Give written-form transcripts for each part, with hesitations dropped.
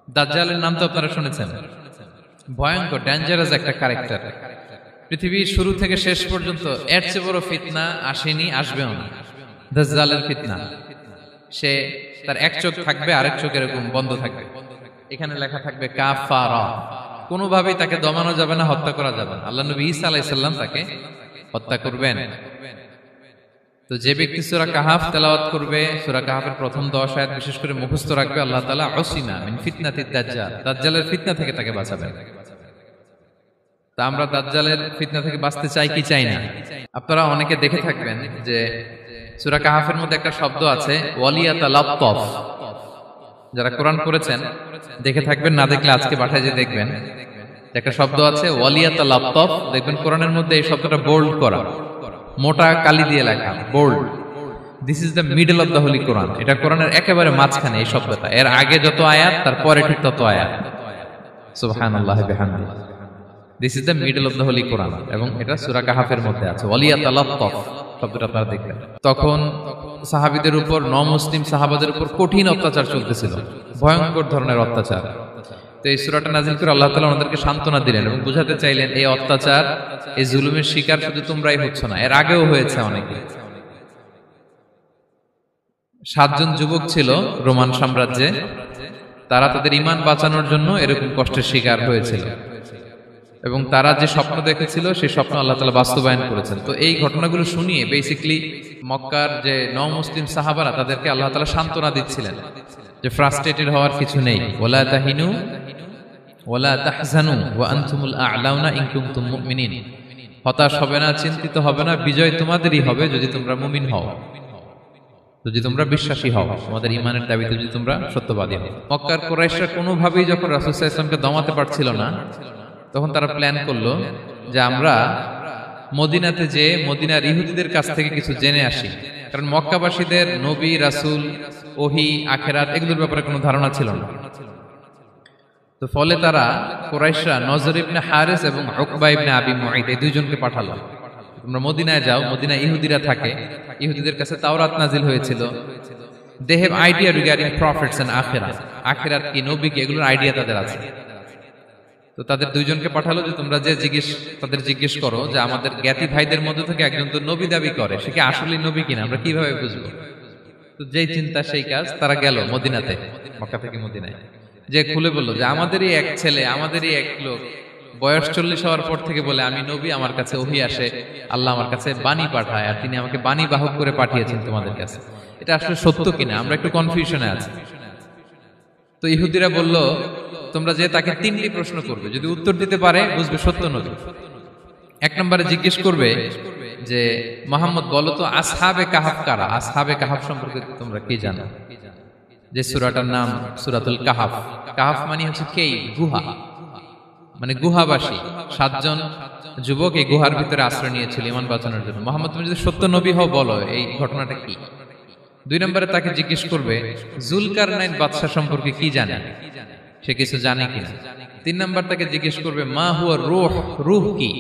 দাজ্জালের নাম তো আপনারা শুনেছেন। ভয়ঙ্কর ডেঞ্জারাস একটা ক্যারেক্টার। পৃথিবীর শুরু থেকে শেষ পর্যন্ত এর চেয়ে বড় ফিতনা আসেনি, আসবেও না। দাজ্জালের ফিতনা। সে তার এক চোখ থাকবে, আরেক চোখ এরকম বন্ধ থাকবে, এখানে লেখা থাকবে কাফারা। কোনোভাবেই তাকে দমানো যাবে না, হত্যা করা যাবে না। আল্লাহ নবী ঈসা আলাইহিস সালাম তাকে হত্যা করবেন। তো যে ব্যক্তি সূরা কাহাফ তেলাওয়াত করবে, সূরা কাহাফের প্রথম 10 আয়াত বিশেষ করে মুখস্থ রাখবে, আল্লাহ তাআলা উসিমা মিন ফিতনাতিদ দাজ্জাল, দাজ্জালের ফিতনা থেকে তাকে বাঁচাবেন। তা আমরা দাজ্জালের ফিতনা থেকে বাঁচতে চাই কি চাই না? আপনারা অনেকে দেখে থাকবেন যে সূরা কাহাফের মধ্যে একটা শব্দ আছে ওয়ালিয়াতালাত্তাফ। যারা কোরআন পড়েছেন দেখে থাকবেন, না দেখলে আজকে বাসায় যে দেখবেন একটা শব্দ আছে ওয়ালিয়াতালাত্তাফ। দেখবেন কোরআনের মধ্যে এই শব্দটা বোল্ড করা, মোটা কালি দিয়ে লেখা, bold. This is the middle of the holy Quran. এটা কোরআনের একেবারে মাঝখানে এই শব্দটা। এর আগে যত আয়াত তার পরে ঠিক তত আয়াত। সুবহানাল্লাহি বিহামদিহি। This is the middle of the holy Quran, এবং এটা সূরা কাহাফের মধ্যে আছে ওয়ালিয়াতালাত্তাফ শব্দটা আপনারা দেখবেন। তখন সাহাবীদের উপর, নমুসলিম সাহাবাদের উপর কঠিন অত্যাচার চলতেছিল, ভয়ঙ্কর ধরনের অত্যাচার। তো এই সূরাটা নাযিল করে আল্লাহ তাআলা ওনাদেরকে সান্ত্বনা দিলেন এবং বুঝাতে চাইলেন এই অত্যাচার, এই জুলুমের শিকার শুধু তোমরাই হচ্ছ না, এর আগেও হয়েছে অনেকে। 7 জন যুবক ছিল রোমান সাম্রাজ্যে, তারা তাদের ঈমান বাঁচানোর জন্য এরকম কষ্টের শিকার হয়েছিল, এবং তারা যে স্বপ্ন দেখেছিল সেই স্বপ্ন আল্লাহ তাআলা বাস্তবায়ন করেছেন। তো এই ঘটনাগুলো শুনিয়ে বেসিক্যালি মক্কার যে নও-মুসলিম সাহাবারা, তাদেরকে আল্লাহ তাআলা সান্ত্বনা দিচ্ছিলেন যে ফ্রাস্ট্রেটেড হওয়ার কিছু নেই। ওয়ালা তাহিনু ওয়ালা তাহজানু ওয়া আনতুমুল আ'লাউনা ইন কুনতুম মুমিনিন। হতাশ হবে না, চিন্তিত হবে না, বিজয় তোমাদেরই হবে যদি তোমরা মুমিন হও, যদি তোমরা বিশ্বাসী হও, তোমাদের ঈমানের দাবিতে যদি তোমরা সত্যবাদী হও। মক্কার কুরাইশরা কোনোভাবেই যখন রাসূল সাল্লাল্লাহু আলাইহি ওয়াসাল্লামকে দমাতে পারছিল না, তখন তারা প্ল্যান করলো যে আমরা মদিনাতে যে মদিনার ইহুদিদের কাছ থেকে কিছু জেনে আসি। কারণ মক্কাবাসীদের নবী, রাসূল, ওহী, আখিরাত এগুলোর ব্যাপারে কোনো ধারণা ছিল না। তো ফলে তারা কুরাইশরা নজর ইবনে হারিস এবং উকবা ইবনে আবি মুঈত এই দুইজনকে পাঠালো, তোমরা মদিনায় যাও, মদিনায় ইহুদিরা থাকে, ইহুদিদের কাছে তাওরাত নাজিল হয়েছিল, they have idea regarding prophets and আখিরাত, আখিরাত কি, নবী কি, এগুলোর আইডিয়া তাদের আছে। তো তাদের দুইজনকে পাঠালো যে তোমরা যে তাদের জিজ্ঞেস করো যে আমাদের জ্ঞাতি ভাইদের মধ্যে থেকে একজন তো নবী দাবি করে, সে কি আসলে নবী কিনা, আমরা কিভাবে বুঝবো? তো যেই চিন্তা সেই কাজ, তারা গেল মদিনাতে, মক্কা থেকে মদিনায়, যে খুলে বললো যে আমাদেরই এক ছেলে, আমাদেরই এক লোক বয়স 40 হওয়ার পর থেকে বলে আমি নবী, আমার কাছে ওহী আসে, আল্লাহ আমার কাছে বাণী পাঠায়, আর তিনি আমাকে বাণী বাহক করে পাঠিয়েছেন তোমাদের কাছে। এটা আসলে সত্য কিনা, আমরা একটু কনফিউশনে আছি। তো ইহুদিরা বলল তোমরা যে তাকে 3টি প্রশ্ন করবে, যদি উত্তর দিতে পারে বুঝবে সত্য নবী। 1 নম্বরে জিজ্ঞেস করবে যে মুহাম্মদ বলো তো আসহাবে কাহাফ কারা, আসহাবে কাহাফ সম্পর্কে তোমরা কি জানো? যে সূরাটার নাম সূরাতুল কাহাফ। কাহাফ মানে হচ্ছে কেইভ, গুহা, মানে গুহাবাসী। 7 জন যুবক এই গুহার ভিতরে আশ্রয় নিয়েছিল ঈমান বাঁচানোর জন্য। মুহাম্মদ তুমি যদি সত্য নবী হও বলো এই ঘটনাটা কি। 2 নম্বরে তাকে জিজ্ঞেস করবে জুলকারনাইন বাদশা সম্পর্কে কি জানে, সে কিছু জানে কিনা। 3 নম্বর তাকে জিজ্ঞেস করবে মা হুয়া রূহ, রূহ কি,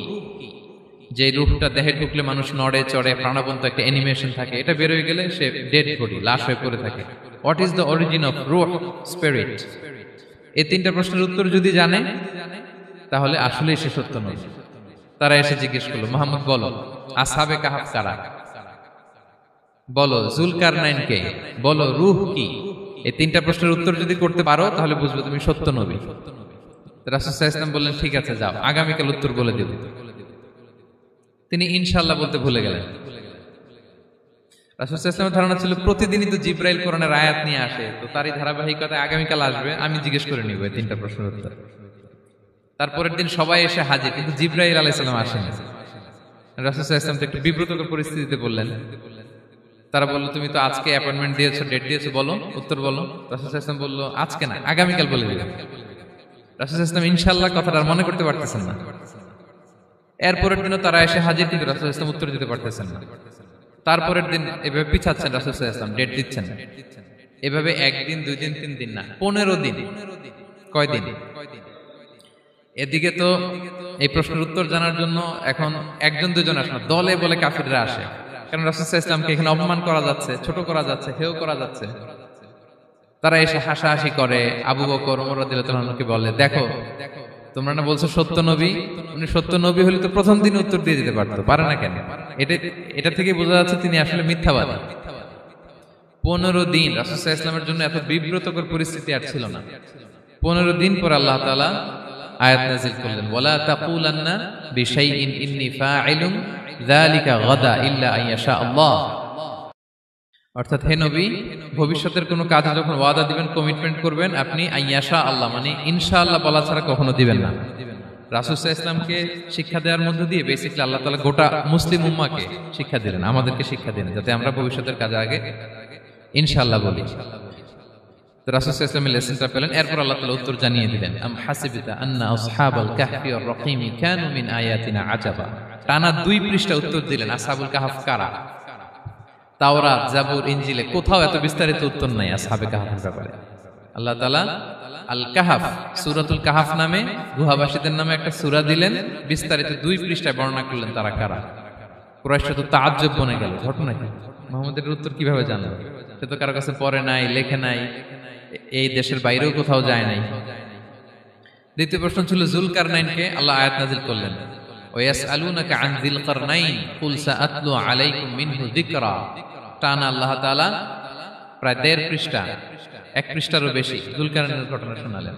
যে রূহটা দেহে ঢুকলে মানুষ নড়ে চড়ে, প্রাণবন্ত একটা অ্যানিমেশন থাকে, এটা বের হয়ে গেলে সে ডেড বডি, লাশ হয়ে পড়ে থাকে। What is the origin of রূহ, স্পিরিট। এই 3টা প্রশ্নের উত্তর যদি জানে তাহলে আসলেই সে সত্য নবী। তারা এসে জিজ্ঞেস করলো মুহাম্মদ বলো আসহাবে কাহাফ কারা, বলো জুলকারনাইন কে, বলো রূহ কি। এই 3টা প্রশ্নের উত্তর যদি করতে পারো তাহলে বুঝবে তুমি সত্য নবী। রাসূল সাল্লাল্লাহু আলাইহি ওয়াসাল্লাম বললেন ঠিক আছে যাও, আগামীকাল উত্তর বলে দেব। তিনি ইনশাআল্লাহ বলতে ভুলে গেলেন। রাসূল সাল্লাল্লাহু আলাইহি ওয়াসাল্লামের ধারণা ছিল প্রতিদিনই তো জিবরাইল কোরআনের আয়াত নিয়ে আসে, তো তারই ধারাবাহিকতায় আগামীকাল আসবে, আমি জিজ্ঞেস করে নিব এই 3টা প্রশ্নের উত্তর। তারপরের দিন সবাই এসে হাজির, কিন্তু জিবরাইল আলাইহিস সালাম আসেনি। রাসূল সাল্লাল্লাহু আলাইহি ওয়াসাল্লাম একটু বিব্রতকর পরিস্থিতিতে বললেন। তারা বলল তুমি তো আজকে অ্যাপয়েন্টমেন্ট দিয়েছো, ডেট দিয়েছো, বলো উত্তর বলো। রাসূল সাল্লাল্লাহু আলাইহি ওয়াসাল্লাম বলল আজকে না, আগামীকাল বলে দিলাম। রাসূল সাল্লাল্লাহু আলাইহি ওয়াসাল্লাম ইনশাআল্লাহ কথাটা আর মনে করতে পারতেছেন না। এরপরের দিনও তারা এসে হাজির, কিন্তু রাসূল সাল্লাল্লাহু আলাইহি ওয়াসাল্লাম উত্তর দিতে পারতেছেন না। তারপরের দিন এভাবে পিছাচ্ছেন, রাসূল সাল্লাল্লাহু আলাইহি ওয়াসাল্লাম ডেট দিচ্ছেন না। এভাবে 1 দিন 2 দিন 3 দিন না, 15 দিন। কয় দিন? এদিকে তো এই প্রশ্নের উত্তর জানার জন্য এখন 1 জন 2 জন আসে না, দলে বলে কাফিররা আসে। কারণ রাসূল সাল্লাল্লাহু আলাইহি ওয়াসাল্লামকে এখানে অপমান করা যাচ্ছে, ছোট করা যাচ্ছে, হেয় করা যাচ্ছে। তারা এসে হাসাহাসি করে। আবু বকর ওমর রাদিয়াল্লাহু আনহুকে বলে, দেখো তোমরা না বলছো সত্য নবী, উনি সত্য নবী হলে তো প্রথম দিন উত্তর দিয়ে দিতে পারতো, পারে না কেন? এটা থেকে বোঝা যাচ্ছে তিনি আসলে মিথ্যাবাদী। 15 দিন রাসূল সাল্লাল্লাহু আলাইহি ওয়াসাল্লামের জন্য এত বিব্রতকর পরিস্থিতি আর ছিল না। 15 দিন পর আল্লাহ তাআলা আয়াত নাযিল করলেন, ওয়ালা তাকুলান্না বিশাইইন ইন্নী ফাইলুন যালিকা গাদা ইল্লা আইয়াশা আল্লাহ। অর্থাৎ হে নবী, ভবিষ্যতের কোনো কাজে যখন ওয়াদা দিবেন, কমিটমেন্ট করবেন, আপনি আইয়াশা আল্লাহ মানে ইনশাআল্লাহ বলা ছাড়া কখনো দিবেন না। রাসূল সাল্লাল্লাহু আলাইহি ওয়াসাল্লামকে শিক্ষা দেওয়ার মধ্য দিয়ে বেসিক্যালি আল্লাহ তাআলা গোটা মুসলিম উম্মাহকে শিক্ষা দিলেন, আমাদেরকে শিক্ষা দিলেন, যাতে আমরা ভবিষ্যতের কাজে আগে ইনশাআল্লাহ বলি। তো রাসূল সাল্লাল্লাহু আলাইহি ওয়াসাল্লাম লেসনটা পেলেন। এরপর আল্লাহ তাআলা উত্তর জানিয়ে দিলেন, আম হাসিবিতা আন্না আসহাবাল কাহফি ওয়ার রাকিম কানু মিন আয়াতিনা আজাবা। টানা 2 পৃষ্ঠা উত্তর দিলেন আসহাবুল কাহফ কারা। তাওরাত, জাবুর, ইনজিলে কোথাও এত বিস্তারিত উত্তর নাই আসহাবে কাহফের ব্যাপারে। আল্লাহ তাআলা আল কাহফ, সূরাতুল কাহফ নামে গুহাবাসীদের নামে একটা সূরা দিলেন, বিস্তারিত 2 পৃষ্ঠায় বর্ণনা করলেন তারা কারা। কুরাইশরা তো তাআজ্জুব বনে গেল, ঘটনা কি, মুহাম্মদের উত্তর কিভাবে জানলো? সে তো কারো কাছে পড়ে নাই, লেখে নাই, এই দেশের বাইরেও কোথাও যায় নাই। দ্বিতীয় প্রশ্ন ছিল যুলকারনাইনকে আল্লাহ আয়াত নাযিল করলেন, ওয়াসআলুনাকা আন যিলকারনাইন কুল সাআতলু আলাইকুম মিনহু যিকরা। টানা আল্লাহ তাআলা প্রায় 1.5 পৃষ্ঠা, 1 পৃষ্ঠারও বেশি যুলকারনাইনের ঘটনা শোনালেন।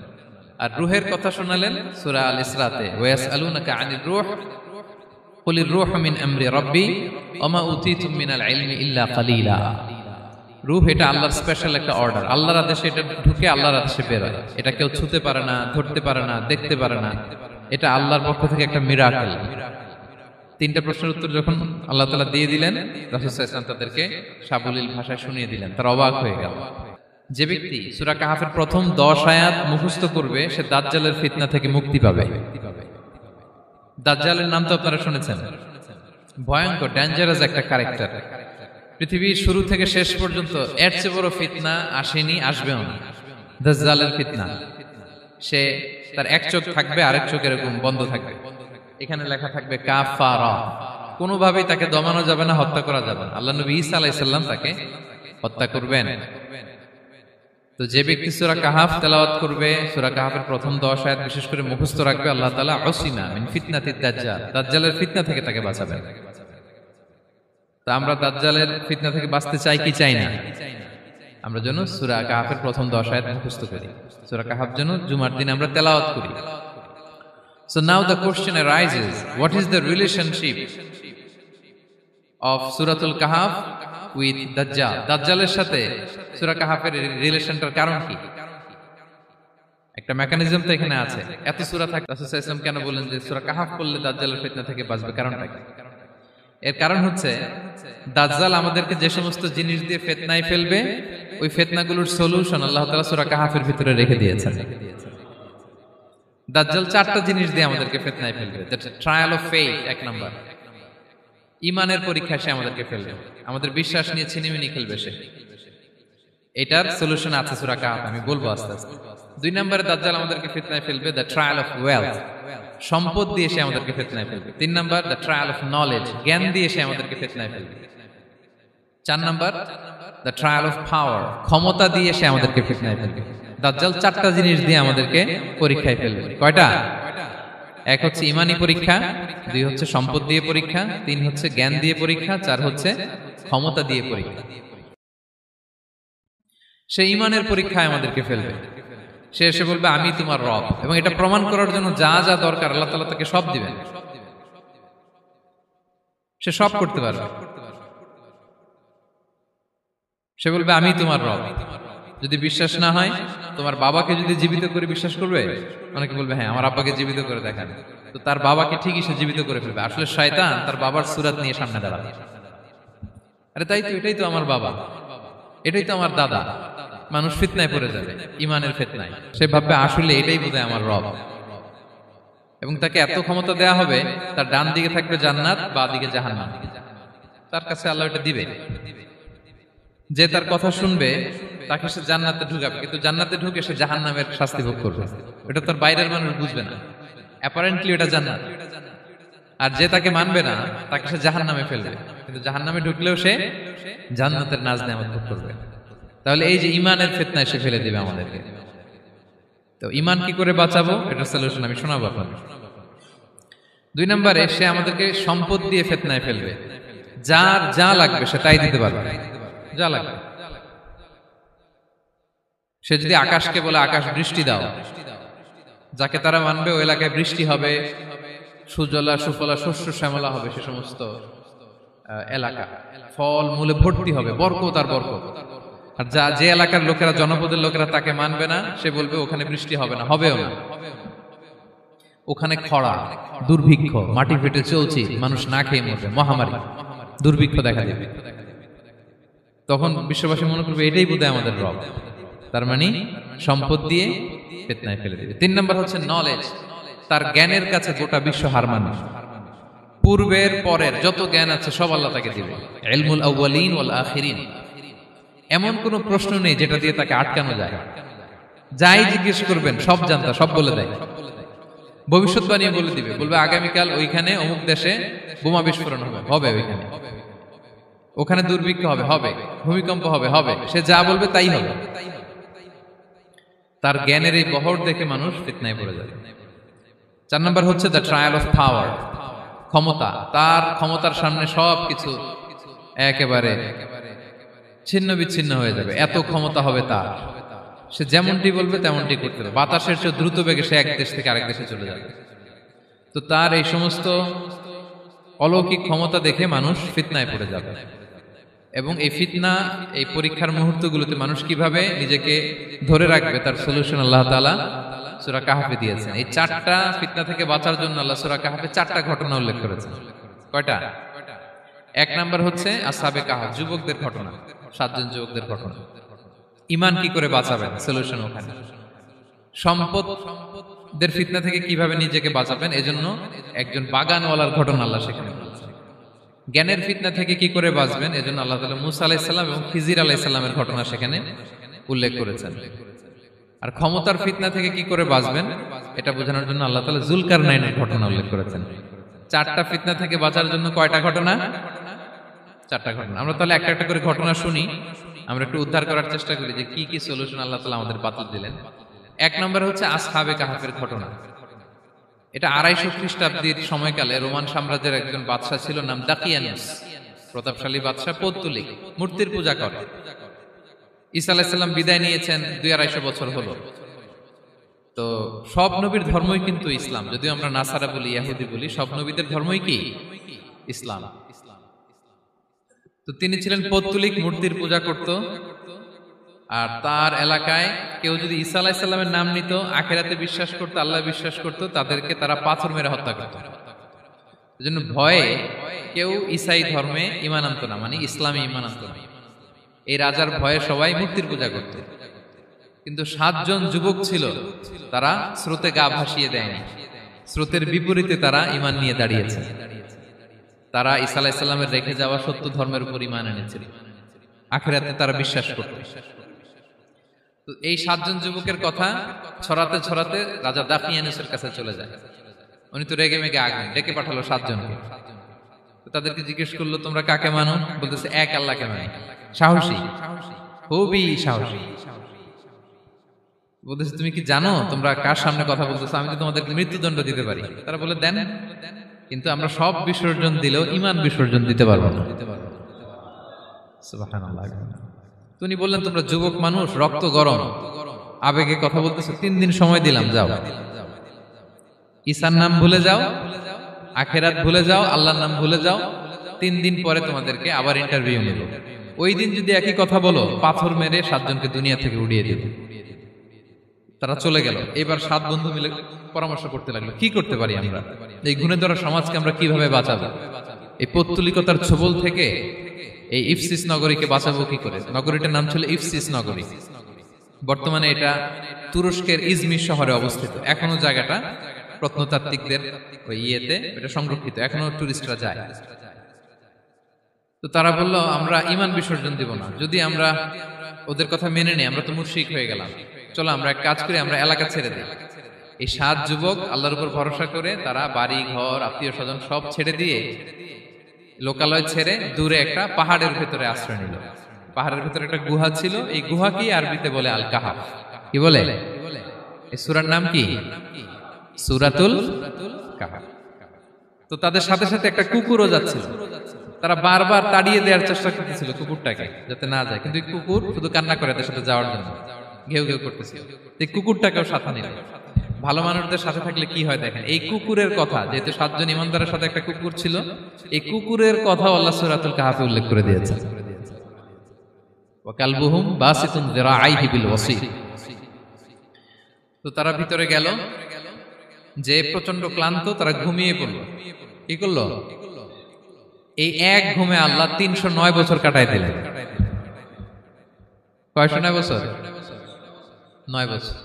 আর রূহের কথা শোনালেন সূরা আল ইসরাতে, ওয়াসআলুনাকা আনির রূহ কুলির রূহু মিন আমরি রাব্বি ওয়া মা উতীতুম মিনাল ইলমি ইল্লা কালিলা। রূহ এটা আল্লাহর স্পেশাল একটা অর্ডার, আল্লাহর আদেশে এটা ঢুকে আল্লাহর আদেশে বের হয়। এটা কেউ ছুঁতে পারে না, ধরতে পারে না, দেখতে পারে না, এটা আল্লাহর পক্ষ থেকে একটা মিরাকেল। 3টা প্রশ্নের উত্তর যখন আল্লাহ তাআলা দিয়ে দিলেন, রাসূল সাল্লাল্লাহু আলাইহি ওয়াসাল্লাম তাদেরকে সাবলীল ভাষায় শুনিয়ে দিলেন। তারা অবাক হয়ে গেল। যে ব্যক্তি সূরা কাহফের প্রথম 10 আয়াত মুখস্থ করবে, সে দাজ্জালের ফিতনা থেকে মুক্তি পাবে। দাজ্জালের নাম তো আপনারা শুনেছেন, ভয়ঙ্কর ডেঞ্জারাস একটা ক্যারেক্টার। পৃথিবীর শুরু থেকে শেষ পর্যন্ত এর চেয়ে বড় ফিতনা আসেনি, আসবেও না। দাজ্জালের ফিতনা, সে তার এক চোখ থাকবে, আরেক চোখ এরকম বন্ধ থাকবে, এখানে লেখা থাকবে কাফারা। কোনোভাবেই তাকে দমানো যাবে না, হত্যা করা যাবে না। আল্লাহ নবী ঈসা আলাইহিস সালাম তাকে হত্যা করবেন। তো যে ব্যক্তি সূরা কাহফ তেলাওয়াত করবে, সূরা কাহফের প্রথম 10 আয়াত বিশেষ করে মুখস্থ রাখবে, আল্লাহ তাআলা উসিমা মিন ফিতনাতিদ দাজ্জাল, দাজ্জালের ফিতনা থেকে তাকে বাঁচাবেন। তা আমরা দাজ্জালের ফিতনা থেকে বাঁচতে চাই কি চাই না? আমরা যেন সূরা কাহফের প্রথম 10 আয়াত মুখস্থ করি, সূরা কাহফ যেন জুমার দিন আমরা তেলাওয়াত করি। So now the question arises, what is the relationship of Suratul Kahf with Dajjal? দাজ্জালের সাথে সূরা কাহফের রিলেশনটার কারণ কি? একটা মেকানিজম তো এখানে আছে। এত সূরা থাকে, রাসূল সাল্লাল্লাহু আলাইহি ওয়াসাল্লাম কেন বলেন যে সূরা কাহফ পড়লে দাজ্জালের ফিতনা থেকে বাঁচবে? কারণটা কি? এর কারণ হচ্ছে দাজ্জাল আমাদেরকে যে সমস্ত জিনিস দিয়ে ফিতনায় ফেলবে, ওই ফিতনাগুলোর সলিউশন আল্লাহ তাআলা সূরা কাহফের ভিতরে রেখে দিয়েছেন। দাজ্জাল 4টা জিনিস দিয়ে আমাদেরকে ফিতনায় ফেলবে। That's trial of faith, 1 number. ঈমানের পরীক্ষা সে আমাদেরকে ফেলবে, আমাদের বিশ্বাস নিয়ে ছিনিমিনি খেলবে সে। এটার সলিউশন আছে সূরা কাহফ, আমি বলবো আস্তে আস্তে। 2 নম্বরে দাজ্জাল আমাদেরকে ফিতনায় ফেলবে, দ্য ট্রায়াল অফ ওয়েলথ, সম্পদ দিয়ে সে আমাদেরকে ফিতনায় ফেলবে। 3 number the trial of knowledge, জ্ঞান দিয়ে সে আমাদেরকে ফিতনায় ফেলবে। 4 number the trial of power, ক্ষমতা দিয়ে সে আমাদেরকে ফিতনায় ফেলবে। দাজ্জাল 4টা জিনিস দিয়ে আমাদেরকে পরীক্ষায় ফেলবে। কয়টা? 1 হচ্ছে ঈমানি পরীক্ষা, 2 হচ্ছে সম্পদ দিয়ে পরীক্ষা, 3 হচ্ছে জ্ঞান দিয়ে পরীক্ষা, 4 হচ্ছে ক্ষমতা দিয়ে পরীক্ষা। সে ঈমানের পরীক্ষায় আমাদেরকে ফেলবে। সে এসে বলবে আমি তোমার রব, এবং এটা প্রমাণ করার জন্য যা যা দরকার আল্লাহ তাআলা তাকে সব দিবেন। সে সব করতে পারবে। সে বলবে আমি তোমার রব। যদি বিশ্বাস না হয়, তোমার বাবাকে যদি জীবিত করে বিশ্বাস করবে? অনেকে বলবে হ্যাঁ আমার আব্বাকে জীবিত করে দেখান। তো তার বাবাকে ঠিকই সে জীবিত করে ফেলবে। আসলে শয়তান তার বাবার সূরত নিয়ে সামনে দাঁড়াবে। আরে তাই তো, এটাই তো আমার বাবা, এটাই তো আমার দাদা। মানুষ ফিতনায় পড়ে যাবে, ঈমানের ফিতনায়। সে ভাববে আসলে এটাই বোধহয় আমার রব, এবং তাকে এত ক্ষমতা দেয়া হবে, তার ডান দিকে থাকবে জান্নাত, বাঁ দিকে জাহান্নাম। তার কাছে আল্লাহ এটা দিবে। যে তার কথা শুনবে তাকে সে জান্নাতে ঢুকাবে, কিন্তু জান্নাতে ঢুকে সে জাহান্নামের শাস্তি ভোগ করবে। এটা তার বাইরের মানুষ বুঝবে না, অ্যাপারেন্টলি এটা জান্নাত। আর যে তাকে মানবে না, তাকে সে জাহান্নামে ফেলবে, কিন্তু জাহান্নামে ঢুকলেও সে জান্নাতের নাজ নেয়ামত ভোগ করবে। তাহলে এই যে ইমানের ফিতনা এসে ফেলে দিবে আমাদেরকে। তো ইমান কি করে বাঁচাবো, এটা সলিউশন আমি শোনাবো আপনাদের। 2 নম্বরে, সে আমাদেরকে সম্পদ দিয়ে ফিতনায় ফেলবে। যার যা লাগবে সে তাই দিতে পারবে, যা লাগবে। সে যদি আকাশকে বলে আকাশ বৃষ্টি দাও, যাকে তারা মানবে ওই এলাকায় বৃষ্টি হবে, সুজলা সুফলা শস্য শ্যামলা হবে, সে সমস্ত এলাকা ফল মূলে ভর্তি হবে, বরকত আর বরকত। আর যে এলাকার লোকেরা, জনপদের লোকেরা তাকে মানবে না, সে বলবে ওখানে বৃষ্টি হবে না, হবেও না, ওখানে খরা, দুর্ভিক্ষ, মাটি ফেটে চলছে, মানুষ না খেয়ে মরবে, মহামারী দুর্ভিক্ষ দেখা দেবে। তখন বিশ্ববাসী মনে করবে এটাই বোধহয় আমাদের রব। তার মানে সম্পদ দিয়ে ফিতনায় ফেলে দিবে। 3 নম্বর হচ্ছে নলেজ। তার জ্ঞানের কাছে গোটা বিশ্ব হার মানবে। পূর্বের পরের যত জ্ঞান আছে সব আল্লাহ তাকে দিবে। ইলমুল আউয়ালিন ওয়াল আখিরিন, এমন কোন প্রশ্ন নেই যেটা দিয়ে তাকে আটকানো যায়। যাই জিজ্ঞেস করবেন সব জানতা, সব বলে দেয়। ভবিষ্যৎবাণী বলে দিবে, বলবে আগামীকাল ওইখানে অমুক দেশে বোমা বিস্ফোরণ হবে, ওইখানে ওখানে দুর্ভিক্ষ হবে, ভূমিকম্প হবে, সে যা বলবে তাই হবে। তার জ্ঞানের এই বহর দেখে মানুষ ফিতনায় পড়ে যাবে। 4 নম্বর হচ্ছে দ্য ট্রায়াল অফ পাওয়ার, ক্ষমতা। তার ক্ষমতার সামনে সবকিছু একেবারে ছিন্ন বিচ্ছিন্ন হয়ে যাবে, এত ক্ষমতা হবে তার। সে যেমনটি বলবে তেমনটি করতে হবে। বাতাসের চেয়ে দ্রুত বেগে সে এক দেশ থেকে আরেক দেশে চলে যাবে। তো তার এই সমস্ত অলৌকিক ক্ষমতা দেখে মানুষ ফিতনায় পড়ে যাবে। এবং এই ফিতনা, এই পরীক্ষার মুহূর্তগুলোতে মানুষ কিভাবে নিজেকে ধরে রাখবে তার সলিউশন আল্লাহ তাআলা সূরা কাহফে দিয়েছেন। এই 4টা ফিতনা থেকে বাঁচার জন্য আল্লাহ সূরা কাহফে 4টা ঘটনা উল্লেখ করেছেন। কয়টা? 1 নাম্বার হচ্ছে আসহাবে কাহফ, যুবকদের ঘটনা, 7 জন যুবকদের ঘটনা। ঈমান কি করে বাঁচাবেন, সলিউশন ওখানে। সম্পদের ফিতনা থেকে কিভাবে নিজেকে বাঁচাবেন, এজন্য একজন বাগানওয়ালার ঘটনা আল্লাহ সেখানে বলেছেন। জ্ঞানের ফিতনা থেকে কি করে বাঁচবেন, এজন্য আল্লাহ তাআলা মুসা আলাইহিস সালাম এবং খিজির আলাইহিস সালামের ঘটনা সেখানে উল্লেখ করেছেন। আর ক্ষমতার ফিতনা থেকে কি করে বাঁচবেন এটা বোঝানোর জন্য আল্লাহ তাআলা যুলকারনাইনের ঘটনা উল্লেখ করেছেন। 4টা ফিতনা থেকে বাঁচার জন্য কয়টা ঘটনা? 4টা ঘটনা। আমরা তাহলে একটা একটা করে ঘটনা শুনি, আমরা একটু উদ্ধার করার চেষ্টা করি যে কি কি সলিউশন আল্লাহ তাআলা আমাদের বাতলে দিলেন। 1 নম্বর হচ্ছে আসহাবে কাহফের ঘটনা। এটা 250 খ্রিস্টাব্দের সময়কালে রোমান সাম্রাজ্যের একজন বাদশা ছিল, নাম দাকিয়ানুস। প্রতাপশালী বাদশা, পৌত্তলিক, মূর্তির পূজা করে। ঈসা আলাইহিস সালাম বিদায় নিয়েছেন, 250 বছর হলো। তো সব নবীর ধর্মই কিন্তু ইসলাম, যদিও আমরা নাসারা বলি, ইহুদি বলি, সব নবীদের ধর্মই কি ইসলাম। তো তিনি ছিলেন পৌত্তলিক, মূর্তির পূজা করত। আর তার এলাকায় কেউ যদি ঈসা আলাইহিস সালামের নাম নিত, আখিরাতে বিশ্বাস করত, আল্লাহ বিশ্বাস করত, তাদেরকে তারা পাথর মেরে হত্যা করত। এজন্য ভয়ে কেউ ঈসাই ধর্মে ঈমান আনত না, মানে ইসলামে ঈমান আনত না। এই রাজার ভয়ে সবাই মূর্তির পূজা করত। কিন্তু 7 জন যুবক ছিল, তারা স্রোতে গা ভাসিয়ে দেয়নি। স্রোতের বিপরীতে তারা ঈমান নিয়ে দাঁড়িয়েছে। তারা ঈসা আলাইহিস সালামের রেখে যাওয়া সত্য ধর্মের উপর ঈমান এনেছিল, আখিরাতে তারা বিশ্বাস করত। তো এই 7 জন যুবকের কথা ছড়াতে ছড়াতে রাজা দাকিয়ানুসের কাছে চলে যায়। উনি তো রেগে মেগে আগুন, ডেকে পাঠালো 7 জনকে। তো তাদেরকে জিজ্ঞেস করলো, তোমরা কাকে মানো? বলতেছে এক আল্লাহকে মানি। সাহসী, খুবই সাহসী। বলতেছে তুমি কি জানো তোমরা কার সামনে কথা বলতেছো? আমি তো তোমাদেরকে মৃত্যুদণ্ড দিতে পারি। তারা বলে দেন, কিন্তু আমরা সব বিসর্জন দিলেও ঈমান বিসর্জন দিতে পারবো না। সুবহানাল্লাহ। তিনি বললেন, তোমরা যুবক মানুষ, রক্ত গরম, আবেগে কথা বলতেছো, 3 দিন সময় দিলাম, যাও ঈসার নাম ভুলে যাও, আখিরাত ভুলে যাও, আল্লাহর নাম ভুলে যাও। 3 দিন পরে তোমাদেরকে আবার ইন্টারভিউ নেব। ওই দিন যদি একই কথা বলো, পাথর মেরে 7 জনকে দুনিয়া থেকে উড়িয়ে দেব। তারা চলে গেল। এবার 7 বন্ধু মিলে পরামর্শ করতে লাগলো, কি করতে পারি আমরা, এই গুণে ধরা সমাজকে আমরা কিভাবে বাঁচাবো, এই পৌত্তলিকতার ছোবল থেকে এই ইফসিস নগরীকে বাঁচাবো কি করে। নগরীটার নাম ছিল ইফসিস নগরী। বর্তমানে এটা তুরস্কের ইজমির শহরে অবস্থিত। এখনো জায়গাটা প্রত্নতাত্ত্বিকদের ওই ইয়েতে এটা সংরক্ষিত, এখনো টুরিস্টরা যায়। তো তারা বলল, আমরা ঈমান বিসর্জন দিব না, যদি আমরা ওদের কথা মেনে নেই আমরা তো মুশরিক হয়ে গেলাম। চলো আমরা এক কাজ করি, আমরা এলাকা ছেড়ে দিই। এই 7 যুবক আল্লাহর উপর ভরসা করে তারা বাড়ি ঘর, আত্মীয় স্বজন সব ছেড়ে দিয়ে, লোকালয় ছেড়ে দূরে একটা পাহাড়ের ভেতরে আশ্রয় নিল। পাহাড়ের ভিতরে একটা গুহা ছিল, এই গুহাকেই আরবিতে বলে আল কাহাফ। কি বলে? এই সূরার নাম কি? সূরাতুল কাহাফ। তো তাদের সাথে সাথে একটা কুকুরও যাচ্ছিল, তারা বারবার তাড়িয়ে দেওয়ার চেষ্টা করতেছিল কুকুরটাকে যাতে না যায়, কিন্তু কুকুর শুধু কান্না করে তাদের সাথে যাওয়ার জন্য ঘেউ ঘেউ করতেছিল। এই কুকুরটাকেও সাথে নিল। ভালো মানুষদের সাথে থাকলে কি হয় দেখেন, এই কুকুরের কথা, যেহেতু 7 জন ইমানদারের সাথে একটা কুকুর ছিল, এই কুকুরের কথা আল্লাহ সূরাতুল কাহাফে উল্লেখ করে দিয়েছেন। ওয়া কালবুহুম বাসিতুন যিরাআইহি বিল ওয়াসি। তো তারা ভিতরে গেল, যে প্রচন্ড ক্লান্ত, তারা ঘুমিয়ে পড়ল। কি করলো? এই এক ঘুমে আল্লাহ 309 বছর কাটায় দিলেন। কয়শো 9 বছর? 9 বছর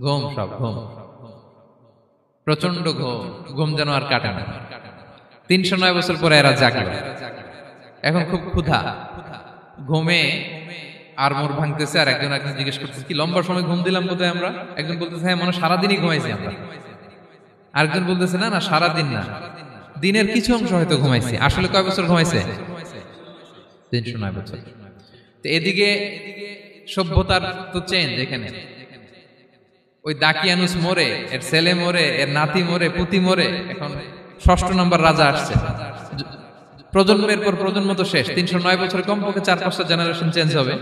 ঘুম, সব ঘুম, প্রচন্ড ঘুম, ঘুম যেন আর কাটে না। 309 বছর পরে এরা জাগলো। এখন খুব ক্ষুধা, ঘুমে আর মোর ভাঙতেছে, আর একজন জিজ্ঞেস করতেছে কি লম্বা সময় ঘুম দিলাম কোথায় আমরা? একজন বলতেছে হ্যাঁ মনে সারাদিনই ঘুমাইছি আমরা। আরেকজন বলতেছে না না সারাদিন না, দিনের কিছু অংশ হয়তো ঘুমাইছি। আসলে কয় বছর ঘুমাইছে? 309 বছর। তো এদিকে সভ্যতার তো চেঞ্জ। এখানে ওই দাকিয়ানুস মরে, এর ছেলে মরে, এর নাতি মরে, পুতি মরে, এখন 6ষ্ঠ নম্বর রাজা আসছে। প্রজন্মের পর প্রজন্ম তো শেষ। 309 বছর কমপক্ষে 4-5টা জেনারেশন চেঞ্জ হবে।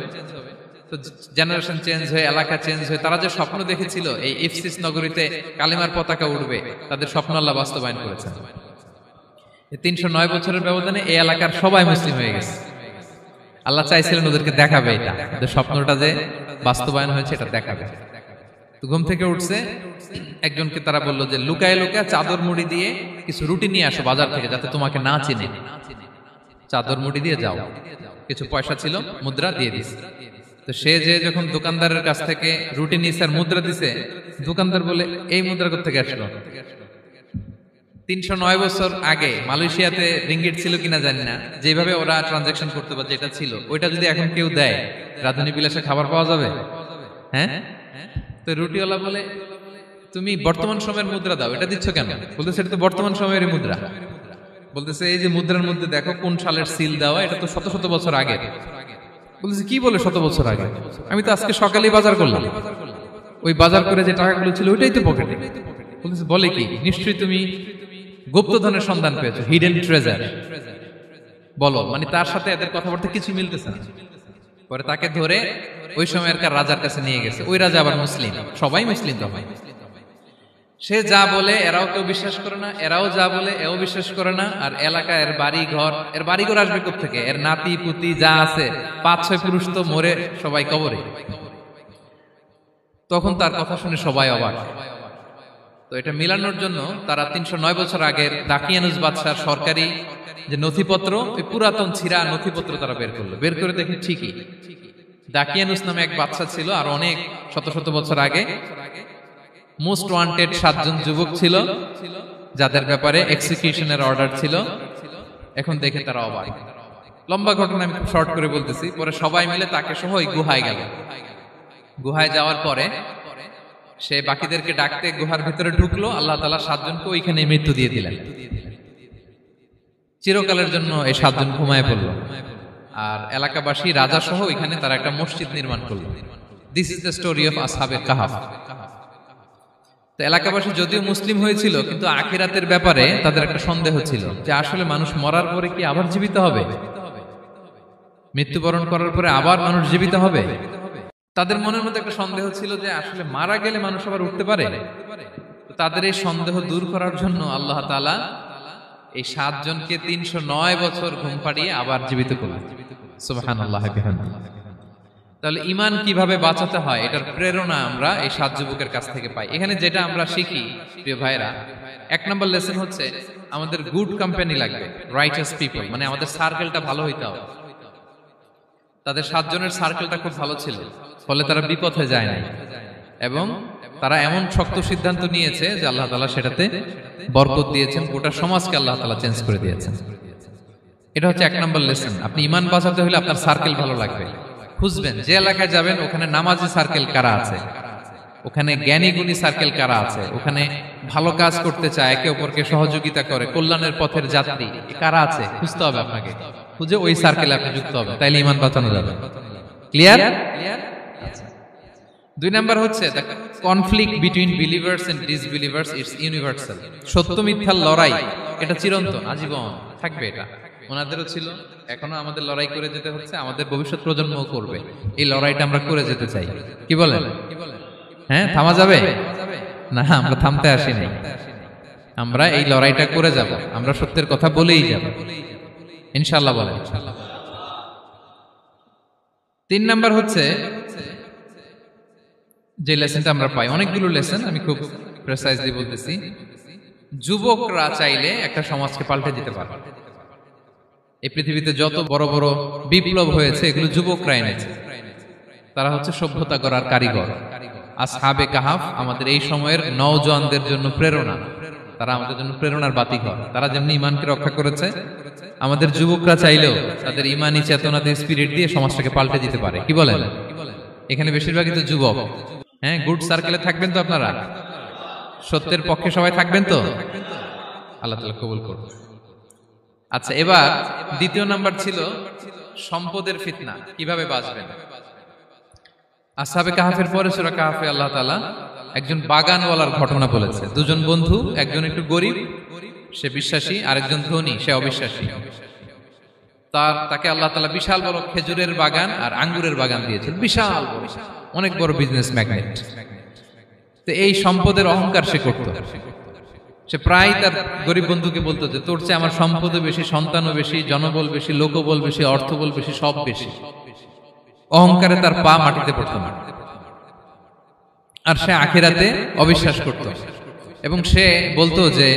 তো জেনারেশন চেঞ্জ হয়ে, এলাকা চেঞ্জ হয়ে, তারা যে স্বপ্ন দেখেছিল এই ইফসিস নগরীতে কালিমার পতাকা উঠবে, তাদের স্বপ্ন আল্লাহ বাস্তবায়ন করেছেন। 309 বছরের ব্যবধানে এই এলাকার সবাই মুসলিম হয়ে গেছে। আল্লাহ চাইছিলেন ওদেরকে দেখাবে এটা, ওদের স্বপ্নটা যে বাস্তবায়ন হয়েছে এটা দেখাবে। তো ঘুম থেকে উঠছে, একজনকে তারা বললো যে লুকায় লুকায় চাদর মুড়ি দিয়ে কিছু রুটি নিয়ে আসো বাজার থেকে, যাতে তোমাকে না চিনে। চাদর মুড়ি দিয়ে যাও। কিছু পয়সা ছিল, মুদ্রা দিয়ে দিছে। তো সে যে যখন দোকানদারের কাছ থেকে রুটি নিছে আর মুদ্রা দিছে, দোকানদার বলে এই মুদ্রা কোত্থেকে আসলো? 309 বছর আগে মালয়েশিয়াতে রিঙ্গিট ছিল কিনা জানি না, যেভাবে ওরা ট্রানজাকশন করতে পারে, যেটা ছিল ওইটা যদি এখন কেউ দেয়, রাধুনী বিলাসে খাবার পাওয়া যাবে? হ্যাঁ। তো রুটিওয়ালা বলে তুমি বর্তমান সময়ের মুদ্রা দাও, এটা দিচ্ছ কেন? বলতেছে এটা তো বর্তমান সময়ের মুদ্রা। বলতেছে এই যে মুদ্রার মধ্যে দেখো কোন সালের সিল দেওয়া, এটা তো শত শত বছর আগে। বলতেছে কি বলে শত বছর আগে? আমি তো আজকে সকালেই বাজার করলাম, ওই বাজার করে যে টাকাগুলো ছিল ওইটাই তো পকেটে। বলতেছে বলে কি? নিশ্চয়ই তুমি গুপ্তধনের সন্ধান পেয়েছো, হিডেন ট্রেজার। বলো, মানে তার সাথে এদের কথাবার্তা কিছু মিলতেছে না। পরে তাকে ধরে ওই সময়কার রাজার কাছে নিয়ে গেছে। ওই রাজা আবার মুসলিম, সবাই মুসলিম তো হয়। সে যা বলে এরাও কেউ বিশ্বাস করে না, এরাও যা বলে এও বিশ্বাস করে না। আর এলাকা এর বাড়ি ঘর আসবে কোত্থেকে? এর নাতি পুতি যা আছে 5-6 পুরুষ তো মরে সবাই কবরে। তখন তার কথা শুনে সবাই অবাক। তো এটা মিলানোর জন্য তারা 309 বছর আগের দাকিয়ানুস বাদশার সরকারি যে নথিপত্র, ওই পুরাতন ছিঁড়া নথিপত্র তারা বের করলো। বের করে দেখে ঠিকই দাকিয়ানুস নামে এক বাদশা ছিল, আর অনেক শত শত বছর আগে মোস্ট ওয়ান্টেড 7 জন যুবক ছিল, যাদের ব্যাপারে এক্সিকিউশনের অর্ডার ছিল। এখন দেখে তারা অবাক। লম্বা ঘটনা আমি খুব শর্ট করে বলতেছি। পরে সবাই মিলে তাকে সহ ওই গুহায় গেল। গুহায় যাওয়ার পরে সে বাকিদেরকে ডাকতে গুহার ভিতরে ঢুকলো। আল্লাহ তাআলা 7 জনকে ওইখানে মৃত্যু দিয়ে দিলেন। চিরকালের জন্য এই 7 জন ঘুমায় পড়ল। আর এলাকাবাসী রাজা সহ ওইখানে তারা একটা মসজিদ নির্মাণ করলো। This is the story of আসহাবে কাহাফ। তো এলাকাবাসী যদিও মুসলিম হয়েছিল, কিন্তু আখিরাতের ব্যাপারে তাদের একটা সন্দেহ ছিল যে আসলে মানুষ মরার পরে কি আবার জীবিত হবে? মৃত্যুবরণ করার পরে আবার মানুষ জীবিত হবে? তাদের মনের মধ্যে একটা সন্দেহ ছিল যে আসলে মারা গেলে মানুষ আবার উঠতে পারে। তাদের এই সন্দেহ দূর করার জন্য আল্লাহ তাআলা এই 7 জনকে 309 বছর ঘুম পাড়িয়ে আবার জীবিত করলেন। সুবহানাল্লাহ বিহামদিহি। তাহলে ঈমান কিভাবে বাঁচাতে হয়, এটার প্রেরণা আমরা এই 7 যুবকের কাছ থেকে পাই। এখানে যেটা আমরা শিখি প্রিয় ভাইরা, 1 নম্বর লেসন হচ্ছে আমাদের গুড কোম্পানি লাগবে, রাইটাস পিপল, মানে আমাদের সার্কেলটা ভালো হইতে হবে। তাদের 7 জনের সার্কেলটা খুব ভালো ছিল, ফলে তারা বিপথে যায় নাই, এবং তারা এমন শক্ত সিদ্ধান্ত নিয়েছে যে আল্লাহ তাআলা সেটাতে বরকত দিয়েছেন, গোটা সমাজকে আল্লাহ তাআলা চেঞ্জ করে দিয়েছেন। এটা হচ্ছে 1 নম্বর লেসন। আপনি ঈমান বাঁচাতে হলে আপনার সার্কেল ভালো লাগবে। খুঁজবেন যে এলাকায় যাবেন ওখানে নামাজি সার্কেল কারা আছে, ওখানে জ্ঞানী গুণী সার্কেল কারা আছে, ওখানে ভালো কাজ করতে চায়, একে অপরকে সহযোগিতা করে, কল্যাণের পথের যাত্রী কারা আছে, খুঁজতে হবে আপনাকে। খুঁজে ওই সার্কেলে আপনি যুক্ত হবেন, তাইলে ঈমান বাঁচানো যাবে। ক্লিয়ার? 2 নাম্বার হচ্ছে the conflict between believers and disbelievers it's universal. সত্য মিথ্যার লড়াই এটা চিরন্তন, আজীবন থাকবে। এটা ওনাদেরও ছিল, এখনো আমাদের লড়াই করে যেতে হচ্ছে, আমাদের ভবিষ্যৎ প্রজন্মও করবে। এই লড়াইটা আমরা করে যেতে চাই। কি বলেন? হ্যাঁ, থামা যাবে না? আমরা থামতে আসি নাই, আমরা এই লড়াইটা করে যাব, আমরা সত্যের কথা বলেই যাব ইনশাআল্লাহ। বলেন। 3 নাম্বার হচ্ছে যে লেসনটা আমরা পাই, অনেকগুলো লেসন, আমি খুব প্রেসাইজলি বলতেছি। যুবকরা চাইলে একটা সমাজকে পাল্টে দিতে পারে। এই পৃথিবীতে যত বড় বড় বিপ্লব হয়েছে এগুলো যুবকরা এনেছে। তারা হচ্ছে সভ্যতা গড়ার কারিগর। আসহাবে কাহাফ আমাদের এই সময়ের নওজওয়ানদের জন্য প্রেরণা, তারা আমাদের জন্য প্রেরণার বাতিঘর। তারা যেমনি ঈমানকে রক্ষা করেছে, আমাদের যুবকরা চাইলেও তাদের ঈমানি চেতনাতে স্পিরিট দিয়ে সমাজটাকে পাল্টে দিতে পারে। কি বলেন? এখানে বেশিরভাগই তো যুবক। হ্যাঁ, গুড সার্কেলে থাকবেন তো আপনারা? সত্যের পক্ষে সবাই থাকবেন তো? আল্লাহ তাআলা কবুল করুন। আচ্ছা, এবার 2 নাম্বার ছিল সম্পদের ফিতনা, কিভাবে বাঁচবেন। আসহাবে কাহাফের পরে সূরা কাহাফে আল্লাহ তাআলা একজন বাগানওয়ালার ঘটনা বলেছে। 2 জন বন্ধু, একজন একটু গরিব, সে বিশ্বাসী, আরেকজন ধনী, সে অবিশ্বাসী। তাকে আল্লাহ তাআলা বিশাল বড় খেজুরের বাগান আর আঙ্গুরের বাগান দিয়েছেন, বিশাল বড়, অনেক বড় বিজনেস ম্যাগনেট। তো এই সম্পদের অহংকার সে করত। সে প্রায় তার গরিব বন্ধুকে বলতো যে তোর চেয়ে আমার সম্পদও বেশি, সন্তানও বেশি, জনবল বেশি, লোকবল বেশি, অর্থবল বেশি, সব বেশি। অহংকারে তার পা মাটিতে পড়তো না। আর সে আখিরাতে অবিশ্বাস করত এবং সে বলতো যে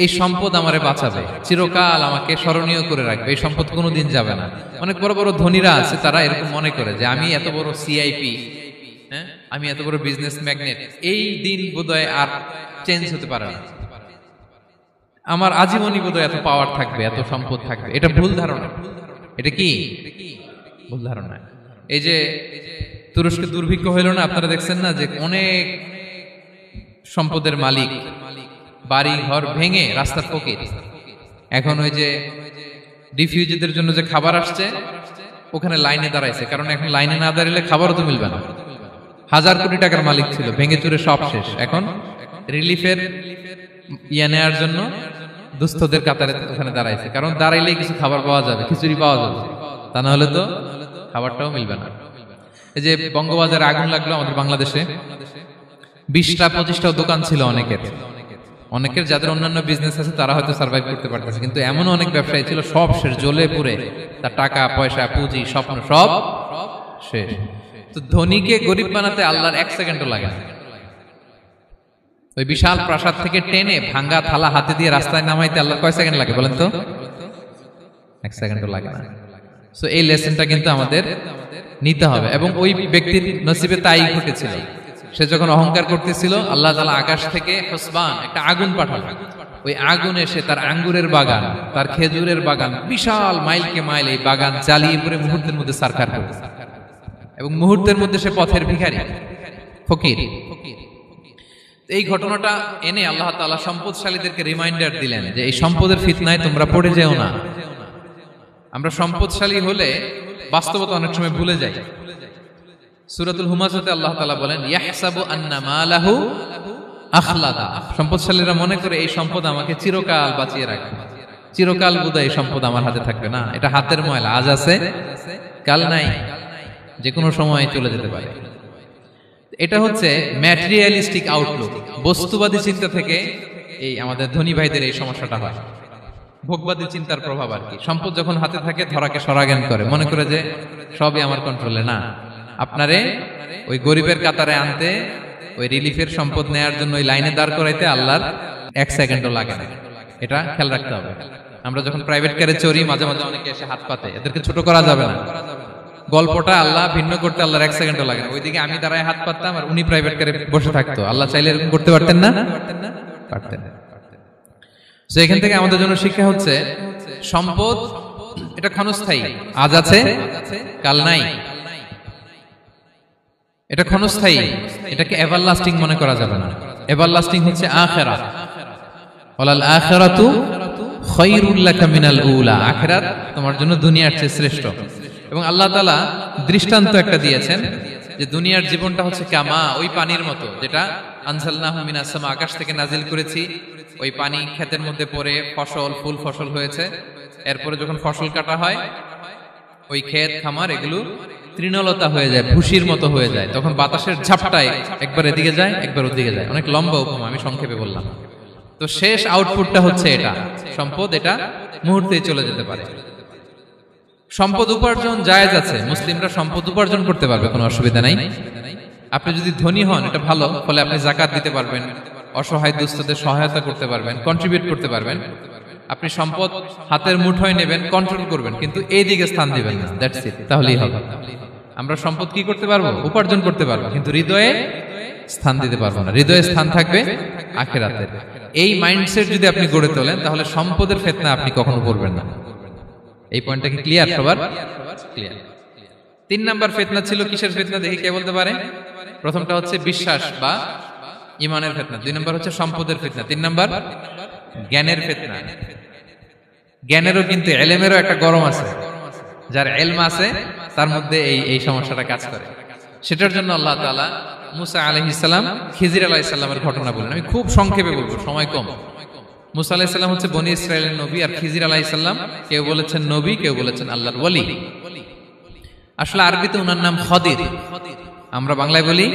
এই সম্পদ আমারে বাঁচাবে, চিরকাল আমাকে স্মরণীয় করে রাখবে, এই সম্পদ কোনোদিন যাবে না। অনেক বড় বড় ধনীরা আছে, তারা এরকম মনে করে যে আমি এত বড় সিআইপি, হ্যাঁ, আমি এত বড় বিজনেস ম্যাগনেট, এই দিন বোধহয় আর চেঞ্জ হতে পারে না, আমার আজীবনই বোধহয় এত পাওয়ার থাকবে, এত সম্পদ থাকবে। এটা ভুল ধারণা। এটা কি ভুল ধারণা? এই যে তুরস্কে দুর্ভিক্ষ হইল না, আপনারা দেখছেন না যে অনেক সম্পদের মালিক বাড়ি ঘর ভেঙে রাস্তার ফকির। এখন ওই যে রিফিউজিদের জন্য যে খাবার আসছে ওখানে লাইনে দাঁড়াইছে, কারণ এখন লাইনে না দাঁড়ালে খাবারও তো মিলবে না। 1000 কোটি টাকার মালিক ছিল, ভেঙে চুরে সব শেষ। এখন রিলিফের নেওয়ার জন্য দুস্থদের কাতারে ওখানে দাঁড়াইছে, কারণ দাঁড়াইলেই কিছু খাবার পাওয়া যাবে, খিচুড়ি পাওয়া যাবে, তা না হলে তো খাবারটাও মিলবে না। এই যে বঙ্গবাজারে আগুন লাগলো আমাদের বাংলাদেশে, 20টা-25টাও দোকান ছিল অনেকের যাদের অন্যান্য বিজনেস আছে তারা হয়তো সার্ভাইভ করতে পারতেছে, কিন্তু এমন অনেক ব্যবসায়ী ছিল সব শেষ, জ্বলে পুড়ে, তার টাকা পয়সা পুঁজি স্বপ্ন সব শেষ। তো ধনীকে গরিব বানাতে আল্লাহর 1 সেকেন্ডও লাগে না। ওই বিশাল প্রাসাদ থেকে টেনে ভাঙ্গা থালা হাতে দিয়ে রাস্তায় নামাইতে আল্লাহর কয় সেকেন্ড লাগে বলেন তো? 1 সেকেন্ডও লাগে না। সো এই লেসনটা কিন্তু আমাদের নিতে হবে। এবং ওই ব্যক্তির নসিবে তাই ঘটেছিল। সে যখন অহংকার করতেছিল, আল্লাহ তাআলা আকাশ থেকে হুসবান একটা আগুন পাঠালেন। ওই আগুন এসে তার আঙ্গুরের বাগান, তার খেজুরের বাগান, বিশাল মাইলকে মাইল এই বাগান জ্বালিয়ে পুরো মুহূর্তের মধ্যে সারখার করে, এবং মুহূর্তের মধ্যে সে পথের ভিখারি, ফকির। এই ঘটনাটা এনে আল্লাহ তাআলা সম্পদশালীদেরকে রিমাইন্ডার দিলেন যে এই সম্পদের ফিতনায় তোমরা পড়ে যেও না। আমরা সম্পদশালী হলে বাস্তবতা অনেক সময় ভুলে যাই। সূরাতুল হুমাযাতে আল্লাহ তাআলা বলেন ইয়াহসাবু আন্না মালাহু আখলাদা। সম্পদশালীরা মনে করে এই সম্পদ আমাকে চিরকাল বাঁচিয়ে রাখবে, চিরকাল বোধহয় এই সম্পদ আমার হাতে থাকবে। না, এটা হাতের ময়লা, আজ আছে কাল নাই, যে কোনো সময় চলে যেতে পারে। এটা হচ্ছে ম্যাটেরিয়ালিস্টিক আউটলুক, বস্তুবাদী চিন্তা থেকে এই আমাদের ধনী ভাইদের এই সমস্যাটা হয়। ভোগবাদী চিন্তার প্রভাব আর কি। সম্পদ যখন হাতে থাকে ধরাকে সরাজ্ঞান করে, মনে করে যে সবই আমার কন্ট্রোলে। না, আপনারে ওই গরিবের কাতারে আনতে, ওই রিলিফের সম্পদ নেয়ার জন্য ওই লাইনে দাঁড় করাইতে আল্লাহর 1 সেকেন্ডও লাগে না। এটা খেয়াল রাখতে হবে। আমরা যখন প্রাইভেট কারে চড়ি, মাঝে মাঝে অনেকে এসে হাত পাতে, এদেরকে ছোট করা যাবে না। গল্পটা আল্লাহ ভিন্ন করতে আল্লাহর 1 সেকেন্ডও লাগে না। ওইদিকে আমি দাঁড়ায় হাত পাততাম আর উনি প্রাইভেট কারে বসে থাকতো। আল্লাহ চাইলে এরকম করতে পারতেন না? পারতেন। তো এখান থেকে আমাদের জন্য শিক্ষা হচ্ছে সম্পদ এটা ক্ষণস্থায়ী, আজ আছে কাল নাই। এটা ক্ষণস্থায়ী, এটাকে এভারলাস্টিং মনে করা যাবে না। এভারলাস্টিং হচ্ছে আখিরাত। ওয়ালাল আখিরাতু খায়রুল লাকা মিনাল উলা, আখিরাত তোমার জন্য দুনিয়ার চেয়ে শ্রেষ্ঠ। এবং আল্লাহ তাআলা দৃষ্টান্ত একটা দিয়েছেন যে দুনিয়ার জীবনটা হচ্ছে কামা, ওই পানির মতো যেটা আনজালনাহু মিনাস সামা, আকাশ থেকে নাজিল করেছি। ওই পানি ক্ষেতের মধ্যে পড়ে ফসল, ফুল ফসল হয়েছে। এরপরে যখন ফসল কাটা হয়, ওই ক্ষেত খামার এগুলো তৃণলতা হয়ে যায়, ভুসির মতো হয়ে যায়। তখন বাতাসের ঝাপটায় একবার এদিকে যায়, একবার ওদিকে যায়। অনেক লম্বা উপমা, আমি সংক্ষেপে বললাম। তো শেষ আউটপুটটা হচ্ছে এটা, সম্পদ এটা মুহূর্তেই চলে যেতে পারে। সম্পদ উপার্জন জায়েজ আছে, মুসলিমরা সম্পদ উপার্জন করতে পারবে, কোনো অসুবিধা নাই। আপনি যদি ধনী হন এটা ভালো, ফলে আপনি যাকাত দিতে পারবেন, অসহায় দুস্থদের সহায়তা করতে পারবেন, কন্ট্রিবিউট করতে পারবেন। আপনি সম্পদ হাতের মুঠোয় নেবেন, কন্ট্রোল করবেন, কিন্তু এই দিকে স্থান দিবেন না, দ্যাটস ইট, তাহলেই হবে। আমরা সম্পদ কি করতে পারবো? উপার্জন করতে পারবো, কিন্তু হৃদয়ে স্থান দিতে পারবো না। হৃদয়ে স্থান থাকবে আখিরাতে। এই মাইন্ডসেট যদি আপনি গড়ে তোলেন, তাহলে সম্পদের ফিতনা আপনি কখনো করবেন না। এই পয়েন্টটা কি ক্লিয়ার সবার? ক্লিয়ার। 3 নাম্বার ফিতনা ছিল কিসের ফিতনা দেখি কে বলতে পারে? প্রথমটা হচ্ছে বিশ্বাস বা ঈমানের ফিতনা, 2 নাম্বার হচ্ছে সম্পদের ফিতনা, 3 নাম্বার জ্ঞানের ফিতনা। জ্ঞানেরও কিন্তু ইলমেরও একটা গরম আছে, যার ইলম আছে তার মধ্যে এই সমস্যাটা কাজ করে। সেটার জন্য আল্লাহ তাআলা মুসা আলাইহিস সালাম, খিজির আলাইহিস সালামের ঘটনা বলেন। আমি খুব সংক্ষেপে বলবো, সময় কম। মুসা আলাইহিস সালাম হচ্ছে বনি ইসরাইলের নবী, আর খিজির আলাইহিস সালাম কেউ বলেছেন নবী, কেউ বলেছেন আল্লাহর ওলি। আসলে আরবিতে ওনার নাম খদির, আমরা বাংলায় বলি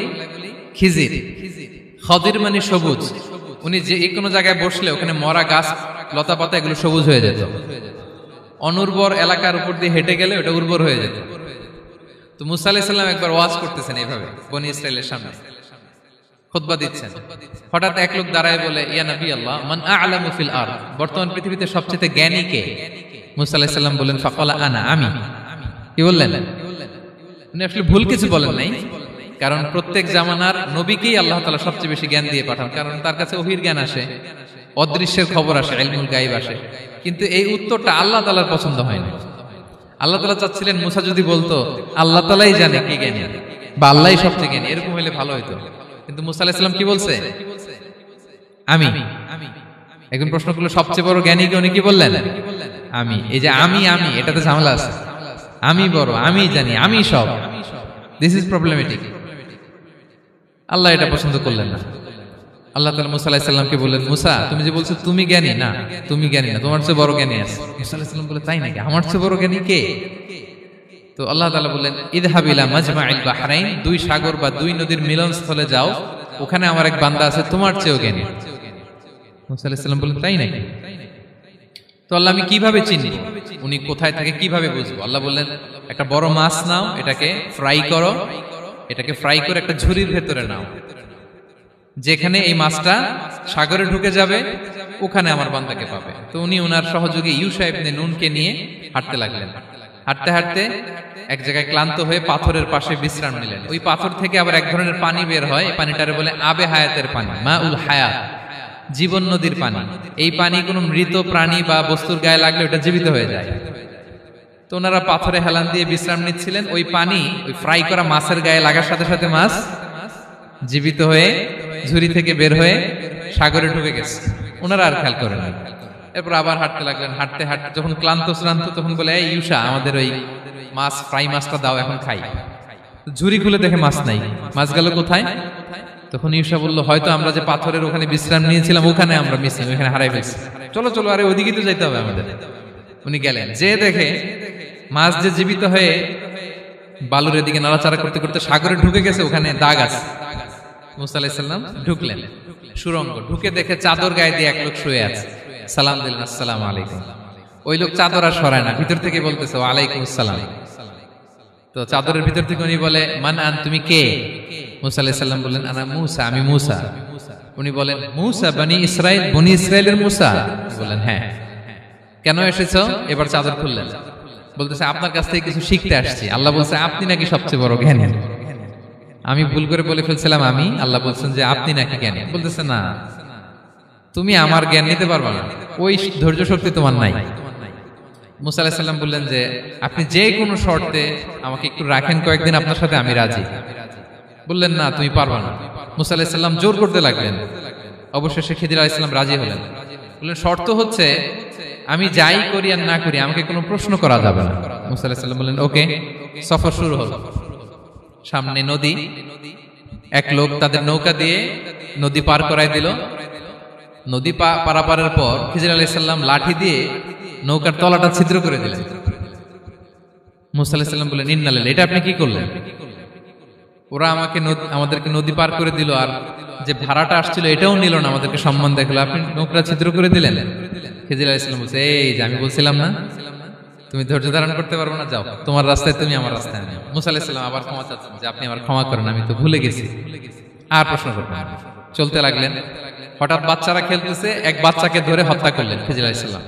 খিজির। খদির মানে সবুজ। উনি যে কোনো জায়গায় বসলে ওখানে মরা গাছ, লতা পাতা এগুলো সবুজ হয়ে যেত। অনুর্বর এলাকার উপর দিয়ে হেঁটে গেলে ওটা উর্বর হয়ে যেত। তো মুসা আলাইহিস সালাম একবার ওয়াজ করতেছেন এইভাবে বনি ইসরাইলের সামনে, খুতবা দিচ্ছেন। হঠাৎ এক লোক দাঁড়ায় বলে, ইয়া নবী আল্লাহ, মান আ'লামু ফিল আরদ, বর্তমান পৃথিবীতে সবচেয়ে জ্ঞানী কে? মুসা আলাইহিস সালাম বলেন, ফাকালা আনা, আমি। কি বললেন? উনি আসলে ভুল কিছু বলেন নাই, কারণ প্রত্যেক জামানার নবীকেই আল্লাহ তাআলা সবচেয়ে বেশি জ্ঞান দিয়ে পাঠান, কারণ তার কাছে ওহীর জ্ঞান আসে, অদৃশ্যের খবর আসে, ইলমুল গায়ব আসে। কিন্তু এই উত্তরটা আল্লাহ তাআলার পছন্দ হয় না। আল্লাহ তাআলা চাচ্ছিলেন মুসা যদি বলতো আল্লাহ তাআলাই জানে কে জ্ঞানী বা আল্লাহই সবচেয়ে জ্ঞানী, এরকম হলে ভালো হতো। কিন্তু মুসা আলাইহিস সালাম কি বলছে? আমি। একজন প্রশ্ন করলো, সবচেয়ে বড় জ্ঞানী কে? উনি কি বললেন? আমি। এই যে আমি এটাতে ঝামেলা আছে। আমি বড়, আমি জানি, আমি সব, দিস ইজ প্রবলেমেটিক। আল্লাহ এটা পছন্দ করলেন না। আল্লাহ তাআলা মুসা আলাইহিস সালামকে বললেন, মুসা তুমি যে বলছো তুমি জ্ঞানী, না তুমি জ্ঞানী না, তোমার চেয়ে বড় জ্ঞানী আছে। মুসা আলাইহিস সালাম বলে, তাই নাকি? আমার চেয়ে বড় জ্ঞানী কে? তো আল্লাহ তাআলা বললেন, ইযহাব ইলা মাজমাইল বাহরাইন, 2 সাগর বা 2 নদীর মিলনস্থলে যাও, ওখানে আমার এক বান্দা আছে তোমার চেয়েও জ্ঞানী। মুসা আলাইহিস সালাম বললেন, তাই নাকি? তো আল্লাহ, আমি কিভাবে চিনি উনি কোথায় থাকে, কিভাবে বুঝবো? আল্লাহ বললেন, একটা বড় মাছ নাও, এটাকে ফ্রাই করো, এটাকে ফ্রাই করে একটা ঝুড়ির ভেতরে নাও, যেখানে এই মাছটা সাগরে ঢুকে যাবে ওখানে আমার বান্দাকে পাবে। তো উনি ওনার সহযোগী ইউশা ইবনে নুনকে নিয়ে হাঁটতে লাগলেন। হাঁটতে হাঁটতে এক জায়গায় ক্লান্ত হয়ে পাথরের পাশে বিশ্রাম নিলেন। ওই পাথর থেকে আবার এক ধরনের পানি বের হয়, এই পানিটারে বলে আবে হায়াতের পানি, মাউল হায়াত, জীবন নদীর পানি। এই পানি কোনো মৃত প্রাণী বা বস্তুর গায়ে লাগলে ওটা জীবিত হয়ে যায়। তো ওনারা পাথরে হেলান দিয়ে বিশ্রাম নিচ্ছিলেন। ওই পানি ওই ফ্রাই করা মাছের গায়ে লাগার সাথে সাথে মাছ জীবিত হয়ে ঝুড়ি থেকে বের হয়ে সাগরে ঢুকে গেছে। ওনারা আর খেয়াল করেন না। এরপর আবার হাঁটতে লাগলেন। হাঁটতে হাঁটতে যখন ক্লান্ত শ্রান্ত, তখন বলে, এই ইউশা, আমাদের ওই মাছ, ফ্রাই মাছটা দাও, এখন খাই। ঝুড়ি খুলে দেখে মাছ নাই। মাছ গেল কোথায়? তখন ইউশা বলল, হয়তো আমরা যে পাথরের ওখানে বিশ্রাম নিয়েছিলাম ওখানে আমরা মিসিং, ওখানে হারাই ফেলছি। চলো চলো, আরে ওইদিকে তো যাইতে হবে আমাদের। উনি গেলেন, যে দেখে মাছ যে জীবিত হয়ে বালুর এদিকে নাড়াচাড়া করতে করতে সাগরে ঢুকে গেছে, ওখানে দাগ আছে। মুসা আলাইহিস সালাম ঢুকলেন সুরঙ্গ, ঢুকে দেখে চাদর গায়ে দিয়ে এক লোক শুয়ে আছে। সালাম দিলেন, আসসালামু আলাইকুম। ওই লোক চাদর আর সরায় না, ভিতর থেকে বলতেছে, ওয়ালাইকুম আসসালাম। তো চাদরের ভিতর থেকে উনি বলে, মান আন, তুমি কে? মুসা আলাইহিস সালাম বললেন, আনা মুসা, আমি মুসা। উনি বলেন, মুসা বনি ইসরাইল, বনি ইসরাইলের মুসা? বললেন, হ্যাঁ। কেন এসেছো? এবার চাদর খুললেন। বলতেছে, আপনার কাছ থেকে কিছু শিখতে আসছি। আল্লাহ বলছে, আপনি নাকি সবচেয়ে বড় জ্ঞানী। আমি ভুল করে বলে ফেলছিলাম আমি। আল্লাহ বলছেন যে আপনি নাকি জ্ঞানী। বলতেছে, না, তুমি আমার জ্ঞান নিতে পারবে না, ওই ধৈর্য শক্তি তোমার নাই। মুসা আলাইহিস সালাম বললেন যে, আপনি যে কোনো শর্তে আমাকে একটু রাখেন কয়েকদিন, আপনার সাথে আমি রাজি। বললেন, না, তুমি পারবে না। মুসা আলাইহিস সালাম জোর করতে লাগলেন। অবশেষে খিদির আলাইহিস সালাম রাজি হলেন। বললেন শর্ত হচ্ছে আমি যাই করি আর না করি আমাকে কোনো প্রশ্ন করা যাবে না। মুসা আলাইহিস সালাম বললেন ওকে। সফর শুরু হলো। সামনে নদী, এক লোক তাদের নৌকা দিয়ে নদী পার করাই দিল। নদী পারাপারের পর খিজির আলাইহিস সালাম লাঠি দিয়ে নৌকার তলাটা ছিদ্র করে দিলেন। মুসা আলাইহিস সালাম বললেন ইন্না লিল্লাহি, এটা আপনি কি করলেন? ওরা আমাদেরকে নদী পার করে দিল, আর যে ভাড়াটা আসছিল এটাও নিল না, আমাদেরকে সম্মান দেখলো, আপনি নৌকা ছিদ্র করে দিলেন। খিজির আলাইহিস সালাম বলছে এই যে আমি বলছিলাম না তুমি ধৈর্য ধারণ করতে পারবো না, যাও তোমার রাস্তায় তুমি, আমার রাস্তায় আমি। মুসা আলাইহিস সালাম আবার ক্ষমা চাচ্ছেন যে আপনি আমার ক্ষমা করেন, আমি তো ভুলে গেছি, আর প্রশ্ন করবেন না। চলতে লাগলেন। হঠাৎ বাচ্চারা খেলতেছে, এক বাচ্চাকে ধরে হত্যা করলেন খিজির আলাইহিস সালাম।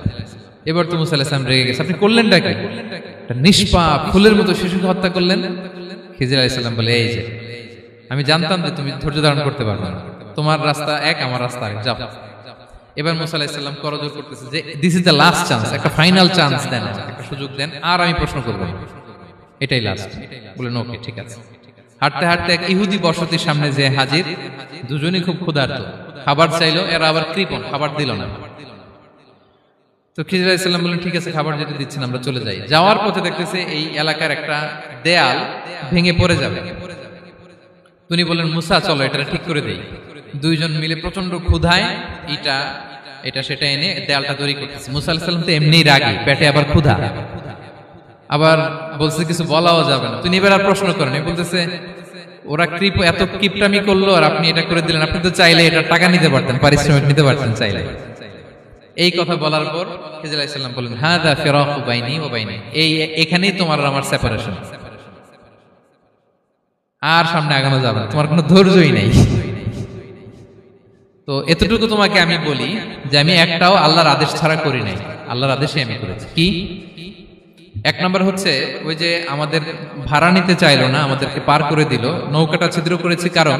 এবার তো মুসা আলাইহিস সালাম রেগে গেছে, আপনি করলেনটা কি? নিষ্পাপ ফুলের মতো শিশুকে হত্যা করলেন। খিজির আলাইহিস সালাম বলে এই যে আমি জানতাম যে তুমি ধৈর্য ধারণ করতে পারবে না, তোমার রাস্তা এক, আমার রাস্তা এক, যাও। এবার মুসা আলাইহিস সালাম করজোর করতেছে যে this is the last chance, একটা ফাইনাল চান্স দেন, একটা সুযোগ দেন, আর আমি প্রশ্ন করব না, এটাই লাস্ট। বলেন ওকে ঠিক আছে। হাঁটতে হাঁটতে এক ইহুদি বসতির সামনে যে হাজির, দুজনই খুব ক্ষুধার্ত, খাবার চাইলো, এরা আবার কৃপণ, খাবার দিল না। তো খিজির আলাইহিস সালাম বললেন ঠিক আছে, খাবার যেতে দিচ্ছেন, আমরা চলে যাই। যাওয়ার পথে দেখতেছে এই এলাকার একটা দেয়াল ভেঙে পড়ে যাবে। তিনি বললেন মুসা চলো এটা ঠিক করে দেই। দুইজন মিলে প্রচন্ড ক্ষুধায় এটা সেটা এনে দেয়ালটা তৈরি করতেছে। মুসা আলাইহিস সালাম তো এমনিই রাগী, পেটে আবার ক্ষুধা, আবার বলছে কিছু বলাও যাবে না। তিনি এবার আর প্রশ্ন করেন, বলতেছে ওরা এত কিপটামি করলো আর আপনি এটা করে দিলেন, আপনি তো চাইলে এটা টাকা নিতে পারতেন, পারিশ্রমিক নিতে পারতেন চাইলে। এই কথা বলার পর খিজির আলাইহিস সালাম বললেন হাযা ফিরাকু বাইনি ওয়া বাইনি, এখানেই তোমার আর আমার সেপারেশন, আর সামনে আগানো যাবে না, তোমার কোনো ধৈর্যই নাই। তো এতটুকু তোমাকে আমি বলি যে আমি একটাও আল্লাহর আদেশ ছাড়া করি নাই, আল্লাহর আদেশে আমি করেছি। কি? এক নম্বর হচ্ছে ওই যে আমাদের ভাড়া নিতে চাইলো না, আমাদেরকে পার করে দিল, নৌকাটা ছিদ্র করেছি কারণ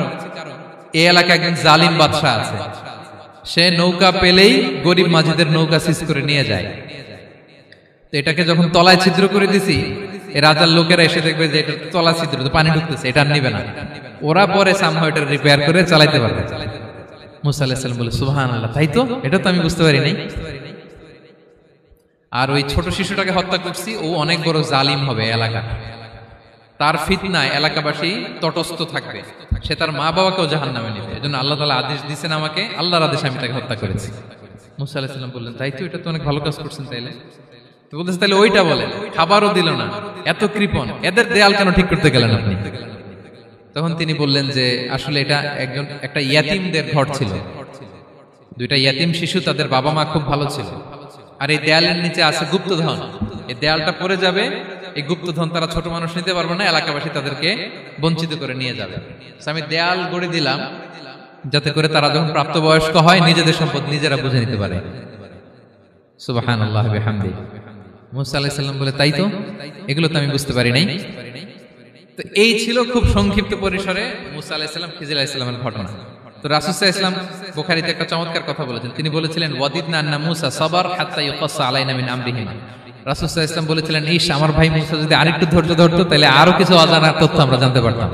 এই এলাকায় একজন জালিম বাদশা আছে, সে নৌকা পেলেই গরিব মাঝিদের নৌকা সিজ করে নিয়ে যায়। তো এটাকে যখন তলায় ছিদ্র করে দিছি, এই রাজার লোকেরা এসে দেখবে যে এটা তলা ছিদ্র, তো পানি ঢুকতেছে, এটা আর নিবে না, ওরা পরে সামহাও এটা রিপেয়ার করে চালাইতে পারবে। মুসা আলাইহিস সালাম বলে সুবহানাল্লাহ, তাই তো, এটা তো আমি বুঝতে পারি নাই। আর ওই ছোট শিশুটাকে হত্যা করছি, ও অনেক বড় জালিম হবে এলাকা, তার ফিতনায় এলাকাবাসী তটস্থ থাকবে, সে তার মা বাবাকেও জাহান্নামে নেবে, এজন্য আল্লাহ তাআলা আদেশ দিয়েছেন আমাকে, আল্লাহর আদেশে আমি তাকে হত্যা করেছি। মুসা আলাইহিস সালাম বললেন তাই তো, এটা তো অনেক ভালো কাজ করছেন তাইলে। তো বলতেছে তাহলে ওইটা বলেন, খাবারও দিল না, এত কৃপণ, এদের দেয়াল কেন ঠিক করতে গেলেন আপনি? তখন তিনি বললেন যে আসলে এটা একটা ইয়াতিমদের ঘর ছিল, দুইটা ইয়াতিম শিশু, তাদের বাবা মা খুব ভালো ছিল, আর এই দেয়ালের নিচে আছে গুপ্তধন, এই দেয়ালটা পড়ে যাবে, এই গুপ্তধন তারা ছোট মানুষ নিতে পারবে না, এলাকাবাসী তাদেরকে বঞ্চিত করে নিয়ে যাবে। আমি দেয়াল গড়ে দিলাম যাতে করে তারা যখন প্রাপ্তবয়স্ক হয় নিজেদের সম্পদ নিজেরা বুঝে নিতে পারে। সুবহানাল্লাহ ওয়া বিহামদিহি। মুসা আলাইহিস সালাম বলে তাই তো, এগুলো তো আমি বুঝতে পারি নাই। তো এই ছিল খুব সংক্ষিপ্ত পরিসরে মুসা আলাইহিস সালাম খিজির আলাইহিস সালামের ঘটনা। তো রাসূল সাল্লাল্লাহু আলাইহি ওয়াসাল্লাম বুখারীতে একটা চমৎকার কথা বলেছেন, তিনি বলেছিলেন ওয়াদিদনা আন্না মুসা সাবার হাত্তা ইউকাসসা আলাইনা মিন আমরিহিমা। রাসূল সাল্লাল্লাহু আলাইহি ওয়াসাল্লাম বলেছিলেন ইস, আমার ভাই মুসা যদি আরেকটু ধৈর্য ধরতো তাহলে আরো কিছু অজানা তথ্য আমরা জানতে পারতাম।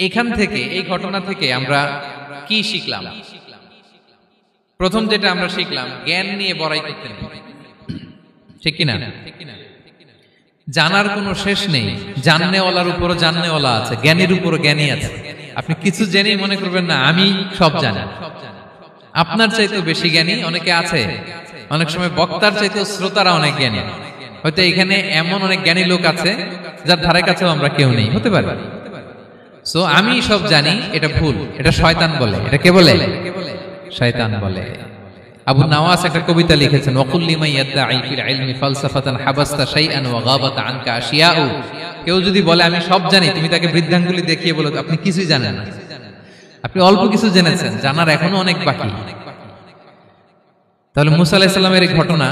এখান থেকে, এই ঘটনা থেকে আমরা কি শিখলাম? প্রথম যেটা আমরা শিখলাম, জ্ঞান নিয়ে বড়াই করতে নেই, ঠিক কিনা? জানার কোনো শেষ নেই, জাননেওয়ালার উপরও জাননেওয়ালা আছে, জ্ঞানীর উপরও জ্ঞানী আছে। আপনি কিছু জেনেই মনে করবেন না আমি সব জানি, আপনার চাইতেও বেশি জ্ঞানী অনেকে আছে। অনেক সময় বক্তার চাইতেও শ্রোতারা অনেক জ্ঞানী, হয়তো এখানে এমন অনেক জ্ঞানী লোক আছে যার ধারে কাছেও আমরা কেউ নেই, হতে পারে। সো আমি সব জানি, এটা ভুল, এটা শয়তান বলে। এটা কে বলে? শয়তান বলে। আবু নাওয়াস একটা কবিতা লিখেছেন, ওয়াকুল লিমান ইয়াদঈ ফিল ইলমি ফালসাফাতান হাবাসতা শাইআন ওয়া গাবাত আনকা আশিয়াউ। কেউ যদি বলে আমি সব জানি, তুমি তাকে বৃদ্ধাঙ্গুলি দেখিয়ে বলো আপনি কিছুই জানেন না, আপনি অল্প কিছু জেনেছেন, জানার এখনো অনেক বাকি। তাহলে মুসা আলাইহিস সালামের এই ঘটনা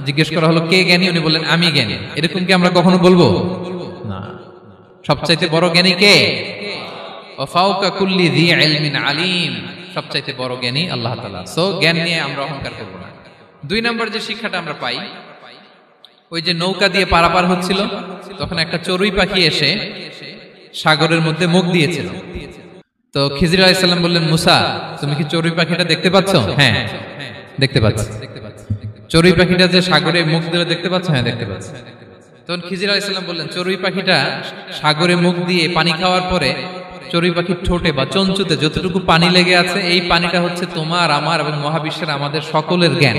জিজ্ঞেস করা হলো কে জ্ঞানী, উনি বললেন আমি জ্ঞানী। এরকম কি আমরা কখনো বলবো? না। সবচাইতে বড় জ্ঞানী কে? ওয়া ফাওকা কুল্লি যী ইলমিন আলিম, সবচাইতে বড় জ্ঞানী আল্লাহ তাআলা। সো জ্ঞান নিয়ে আমরা অহংকার করব না। দুই নম্বর যে শিক্ষাটা আমরা পাই, ওই যে নৌকা দিয়ে পারাপার হচ্ছিল, তখন একটা চড়ুই পাখি এসে সাগরের মধ্যে মুখ দিয়েছিল। তো খিজির আলাইহিস সালাম বললেন, মুসা তুমি কি চড়ুই পাখিটা দেখতে পাচ্ছ? হ্যাঁ দেখতে পাচ্ছি। চড়ুই পাখিটা যে সাগরে মুখ দিয়ে দেখতে পাচ্ছ? হ্যাঁ দেখতে পাচ্ছি। তখন খিজির আলাইহিস সালাম বললেন, চড়ুই পাখিটা সাগরে মুখ দিয়ে পানি খাওয়ার পরে চড়ুই পাখির ঠোঁটে বা চঞ্চুতে যতটুকু পানি লেগে আছে, এই পানিটা হচ্ছে তোমার, আমার এবং মহাবিশ্বের আমাদের সকলের জ্ঞান।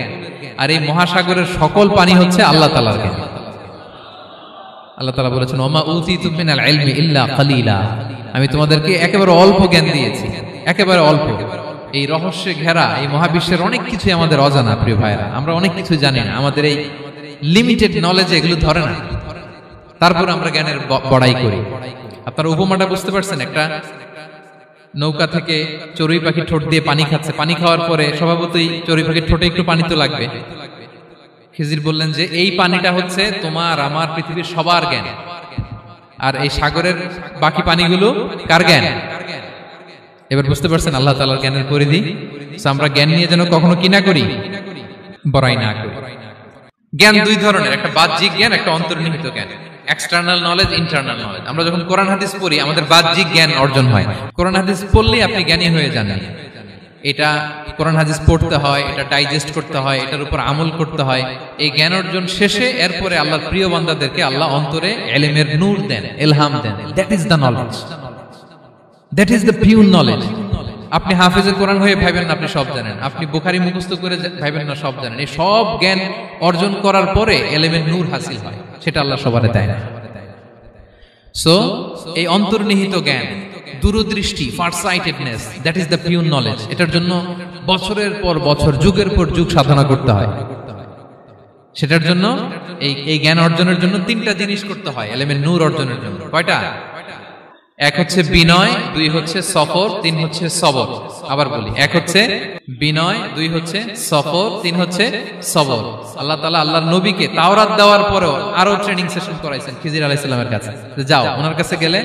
আর এই মহাসাগরের সকল পানি হচ্ছে আল্লাহ তাআলার জ্ঞান। আল্লাহ তাআলা বলেছেন, ওমা উতিতুম মিনাল ইলমি ইল্লা কালিলা, আমি তোমাদেরকে একেবারে অল্প জ্ঞান দিয়েছি, একেবারে অল্প। এই রহস্যে ঘেরা এই মহাবিশ্বের অনেক কিছু আমাদের অজানা। প্রিয় ভাইরা, আমরা অনেক কিছু জানি না, আমাদের এই লিমিটেড নলেজে এগুলো ধরে না, তারপর আমরা জ্ঞানের বড়াই করি। আপনারা উপমাটা বুঝতে পারছেন? একটা নৌকা থেকে চড়ুই পাখি ঠোঁট দিয়ে পানি খাচ্ছে, পানি খাওয়ার পরে স্বভাবতই চড়ুই পাখির ঠোঁটে একটু পানি তো লাগবে। খিজির বললেন যে এই পানিটা হচ্ছে তোমার, আমার, পৃথিবীর সবার জ্ঞান, আর এই সাগরের বাকি পানিগুলো কার জ্ঞান? এবার বুঝতে পারছেন আল্লাহ তাআলার জ্ঞানের পরিধি। আমরা জ্ঞান নিয়ে যেন কখনো কি না করি, বড়াই না করি। জ্ঞান দুই ধরনের, একটা বাহ্যিক জ্ঞান, একটা অন্তর্নিহিত জ্ঞান। External knowledge, internal knowledge. আমরা যখন কোরআন হাদিস পড়ি আমাদের বাহ্যিক জ্ঞান অর্জন হয়। কোরআন হাদিস পড়লেই আপনি জ্ঞানী হয়ে যান। এটা কোরআন হাদিস পড়তে হয়, এটা ডাইজেস্ট করতে হয়, এটার উপর আমল করতে হয়। এই জ্ঞান অর্জন শেষে এরপরে আল্লাহর প্রিয় বান্দাদেরকে আল্লাহ অন্তরে ইলমের নূর দেন, ইলহাম দেন। That is the knowledge, that is the pure knowledge. আপনি হাফেজে কোরআন হয়ে ভাবেন না আপনি সব জানেন, আপনি বুখারী মুখস্থ করে ভাবেন না সব জানেন। এই সব জ্ঞান অর্জন করার পরে ইলমের নূর হাসিল হয়, সেটা আল্লাহ সবারে দেয় না। সো এই অন্তর্নিহিত জ্ঞান, দূরদৃষ্টি, farsightedness, that is the pure knowledge. এটার জন্য বছরের পর বছর, যুগের পর যুগ সাধনা করতে হয়। সেটার জন্য এই জ্ঞান অর্জনের জন্য তিনটা জিনিস করতে হয় ইলমের নূর অর্জনের জন্য। কয়টা? এক হচ্ছে বিনয়, দুই হচ্ছে সফর, তিন হচ্ছে সবর। আবার বলি, এক হচ্ছে বিনয়, দুই হচ্ছে সফর, তিন হচ্ছে সবর। আল্লাহ তাআলা আল্লাহর নবীকে তাওরাত দেওয়ার পরেও আরো ট্রেনিং সেশন করাইছেন খিজির আলাইহিস সালামের কাছে। যাও, ওনার কাছে গেলে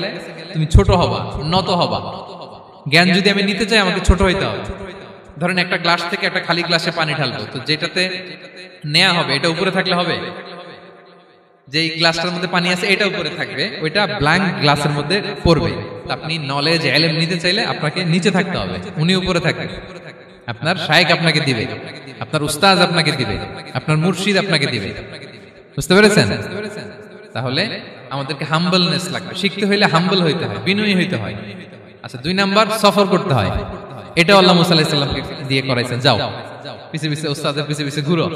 তুমি ছোট হবা, নত হবা। জ্ঞান যদি আমি নিতে চাই আমাকে ছোট হইতে হবে। ধরেন একটা গ্লাস থেকে একটা খালি গ্লাসে পানি ঢালবো, তো যেটাতে নেওয়া হবে এটা উপরে থাকলে হবে? যে গ্লাসটার মধ্যে পানি আছে এটা উপরে থাকবে, ওইটা ব্ল্যাঙ্ক গ্লাসের মধ্যে পড়বে। আপনি নলেজ, ইলম নিতে চাইলে আপনাকে নিচে থাকতে হবে, উনি উপরে থাকবে। আপনার শায়েখ আপনাকে দিবে, আপনার উস্তাজ আপনাকে দিবে, আপনার মুর্শিদ আপনাকে দিবে। বুঝতে পেরেছেন? তাহলে আমাদেরকে হাম্বলনেস লাগবে। শিখতে হইলে হাম্বল হইতে হয়, বিনয়ী হইতে হয়। আচ্ছা, দুই নাম্বার সফর করতে হয়। এটা আল্লাহ মুসা আলাইহিস সালামকে দিয়ে করাইছেন, যাও পিছে পিছে উস্তাদের পিছে পিছে ঘুরো।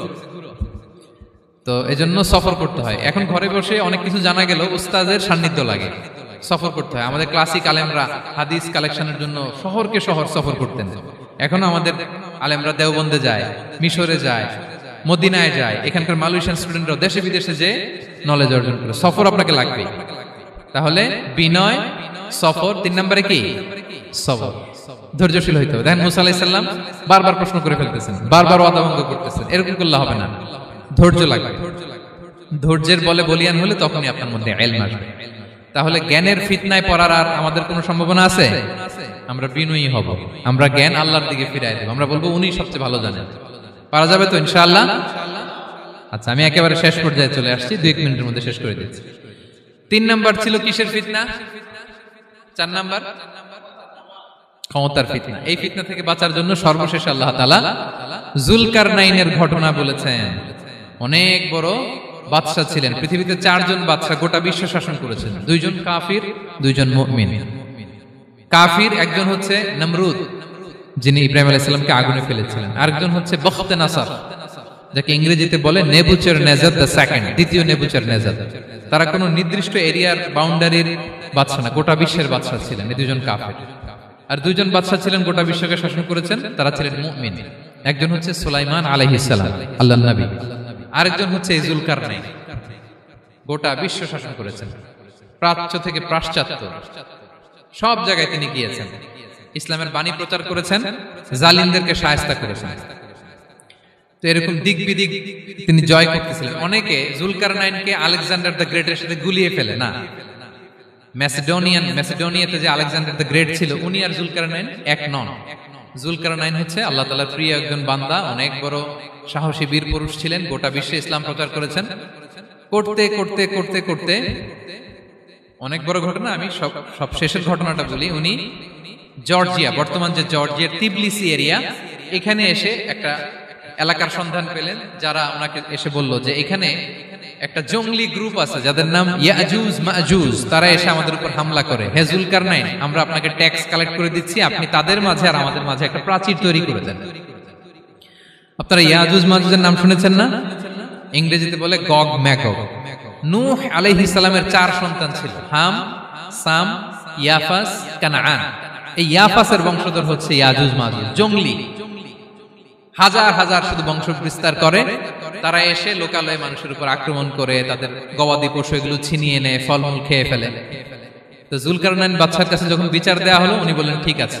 তো এজন্য সফর করতে হয়। এখন ঘরে বসে অনেক কিছু জানা গেল, উস্তাদের সান্নিধ্য লাগে, সফর করতে হয়। আমাদের ক্লাসিক আলেমরা হাদিস কালেকশনের জন্য শহরকে শহর সফর করতেন। এখন আমাদের আলেমরা দেওবন্দে যায়, মিশরে যায়, মদিনায় যায়। এখানকার মালয়েশিয়ান স্টুডেন্টরা দেশে বিদেশে যে নলেজ অর্জন করে। সফর আপনাকে লাগবে। তাহলে বিনয়, সফর, তিন নম্বরে কি? সবর। ধৈর্যশীল হইতে হবে। দেখেন মুসা আলাইহিস সালাম বারবার প্রশ্ন করে ফেলতেছেন, বারবার ওয়াদা ভঙ্গ করতেছেন। এরকম করলে হবে না, ধৈর্য লাগবে। ধৈর্যের বলে বলিয়ান হলে তখনই আপনার মধ্যে ইলম আসবে। তাহলে জ্ঞানের ফিতনায় পড়ার আর আমাদের কোনো সম্ভাবনা আছে? আমরা বিনয়ী হব, আমরা জ্ঞান আল্লাহর দিকে ফিরাই দেব। আমরা বলবো উনি সবচেয়ে ভালো জানেন। পারা যাবে তো ইনশাআল্লাহ? আচ্ছা, আমি একেবারে শেষ পর্যায়ে চলে আসছি, 2 মিনিটের মধ্যে শেষ করে দিচ্ছি। 3 নাম্বার ছিল কিসের ফিতনা? 4 নাম্বার ক্ষমতার ফিতনা। এই ফিতনা থেকে বাঁচার জন্য সর্বশেষ আল্লাহ তাআলা যুলকারনাইনের ঘটনা বলেছেন। অনেক বড় বাদশা ছিলেন, পৃথিবীতে 4 জন বাদশা গোটা বিশ্ব শাসন করেছেন। 2 জন কাফির, 2 জন মুমিন। কাফির একজন হচ্ছে নমরুদ, যিনি ইব্রাহিম আলাইহিস সালামকে আগুনে ফেলেছিলেন। আরেকজন হচ্ছে বখতে নাসার, যাকে ইংরেজিতে বলে নেবুচারনেজার দ্য সেকেন্ড, দ্বিতীয় নেবুচারনেজার। তারা কোনো নির্দিষ্ট এরিয়ার বাউন্ডারির বাদশা না, গোটা বিশ্বের বাদশা ছিলেন। এই 2 জন কাফির। আর 2 জন বাদশা ছিলেন গোটা বিশ্বকে শাসন করেছেন, তারা ছিলেন মুমিন। একজন হচ্ছে সুলাইমান আলাইহিস সালাম, আল্লাহর নবী। আরেকজন হচ্ছে যুলকারনাইন, গোটা বিশ্ব শাসন করেছেন, প্রাচ্য থেকে পাশ্চাত্য সব জায়গায় তিনি গিয়েছেন, ইসলামের বাণী প্রচার করেছেন, জালিমদেরকে শায়েস্তা করেছেন। তো এরকম দিক বিদিক তিনি জয় করতেছিলেন। অনেকে যুলকারনাইনকে আলেকজান্ডার দ্য গ্রেটের সাথে গুলিয়ে ফেলে না। ম্যাসিডোনিয়াতে যে আলেকজান্ডার দ্য গ্রেট ছিল, উনি আর যুলকারনাইন এক নন। যুলকারনাইন হচ্ছে আল্লাহ তাআলার প্রিয় একজন বান্দা, অনেক বড় সাহসী বীর পুরুষ ছিলেন, গোটা বিশ্বে ইসলাম প্রচার করেছেন। করতে করতে করতে করতে অনেক বড় ঘটনা, আমি সব শেষের ঘটনাটা বলি। উনি জর্জিয়া, বর্তমান যে জর্জিয়ার তিবলিসি এরিয়া, এখানে এসে একটা এলাকার সন্ধান পেলেন, যারা ওনাকে এসে বলল যে এখানে একটা জঙ্গলি গ্রুপ আছে যাদের নাম ইয়াজুজ মাজুজ, তারা এসে আমাদের উপর হামলা করে। হে জুলকারনাইন, আমরা আপনাকে ট্যাক্স কালেক্ট করে দিচ্ছি, আপনি তাদের মাঝে আর আমাদের মাঝে একটা প্রাচীর তৈরি করে দেন। আপনারা ইয়াজুজ মাজুজের নাম শুনেছেন না? ইংরেজিতে বলে গগ ম্যাগগ। নূহ আলাইহিস সালামের 4 সন্তান ছিল, হাম, সাম, ইয়াফাস, কানাআন। এই ইয়াফাসের বংশধর হচ্ছে ইয়াজুজ মাজুজ, জঙ্গলি, হাজার হাজার শুধু বংশ বিস্তার করে। তারা এসে লোকালয়ে মানুষের উপর আক্রমণ করে, তাদের গবাদি পশু এগুলো ছিনিয়ে নেয়, ফলমূল খেয়ে ফেলে। তো জুলকারনাইন বাদশার কাছে যখন বিচার দেওয়া হলো, উনি বললেন ঠিক আছে,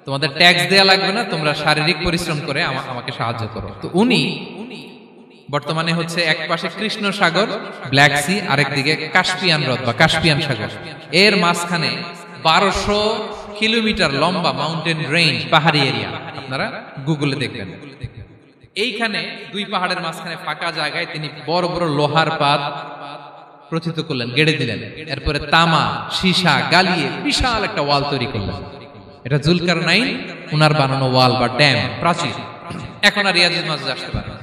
তোমাদের ট্যাক্স দেয়া লাগবে না, তোমরা শারীরিক পরিশ্রম করে আমাকে সাহায্য করো। তো উনি বর্তমানে হচ্ছে এক পাশে কৃষ্ণ সাগর, ব্ল্যাক সি, আরেকদিকে কাস্পিয়ান হ্রদ বা কাস্পিয়ান সাগর, এর মাঝখানে 1200 কিলোমিটার লম্বা মাউন্টেন রেঞ্জ, পাহাড়ি এরিয়া, আপনারা গুগলে দেখবেন। এইখানে 2 পাহাড়ের মাঝখানে ফাঁকা জায়গায় তিনি বড় বড় লোহার পাত প্রথিত করলেন, গেড়ে দিলেন। এরপরে তামা, সীসা গালিয়ে বিশাল একটা ওয়াল তৈরি করলেন। এটা জুলকারনাইন উনার বানানো ওয়াল বা ড্যাম, প্রাচীর। এখন আর ইয়াজুজ মাজুজ আসতে পারে না,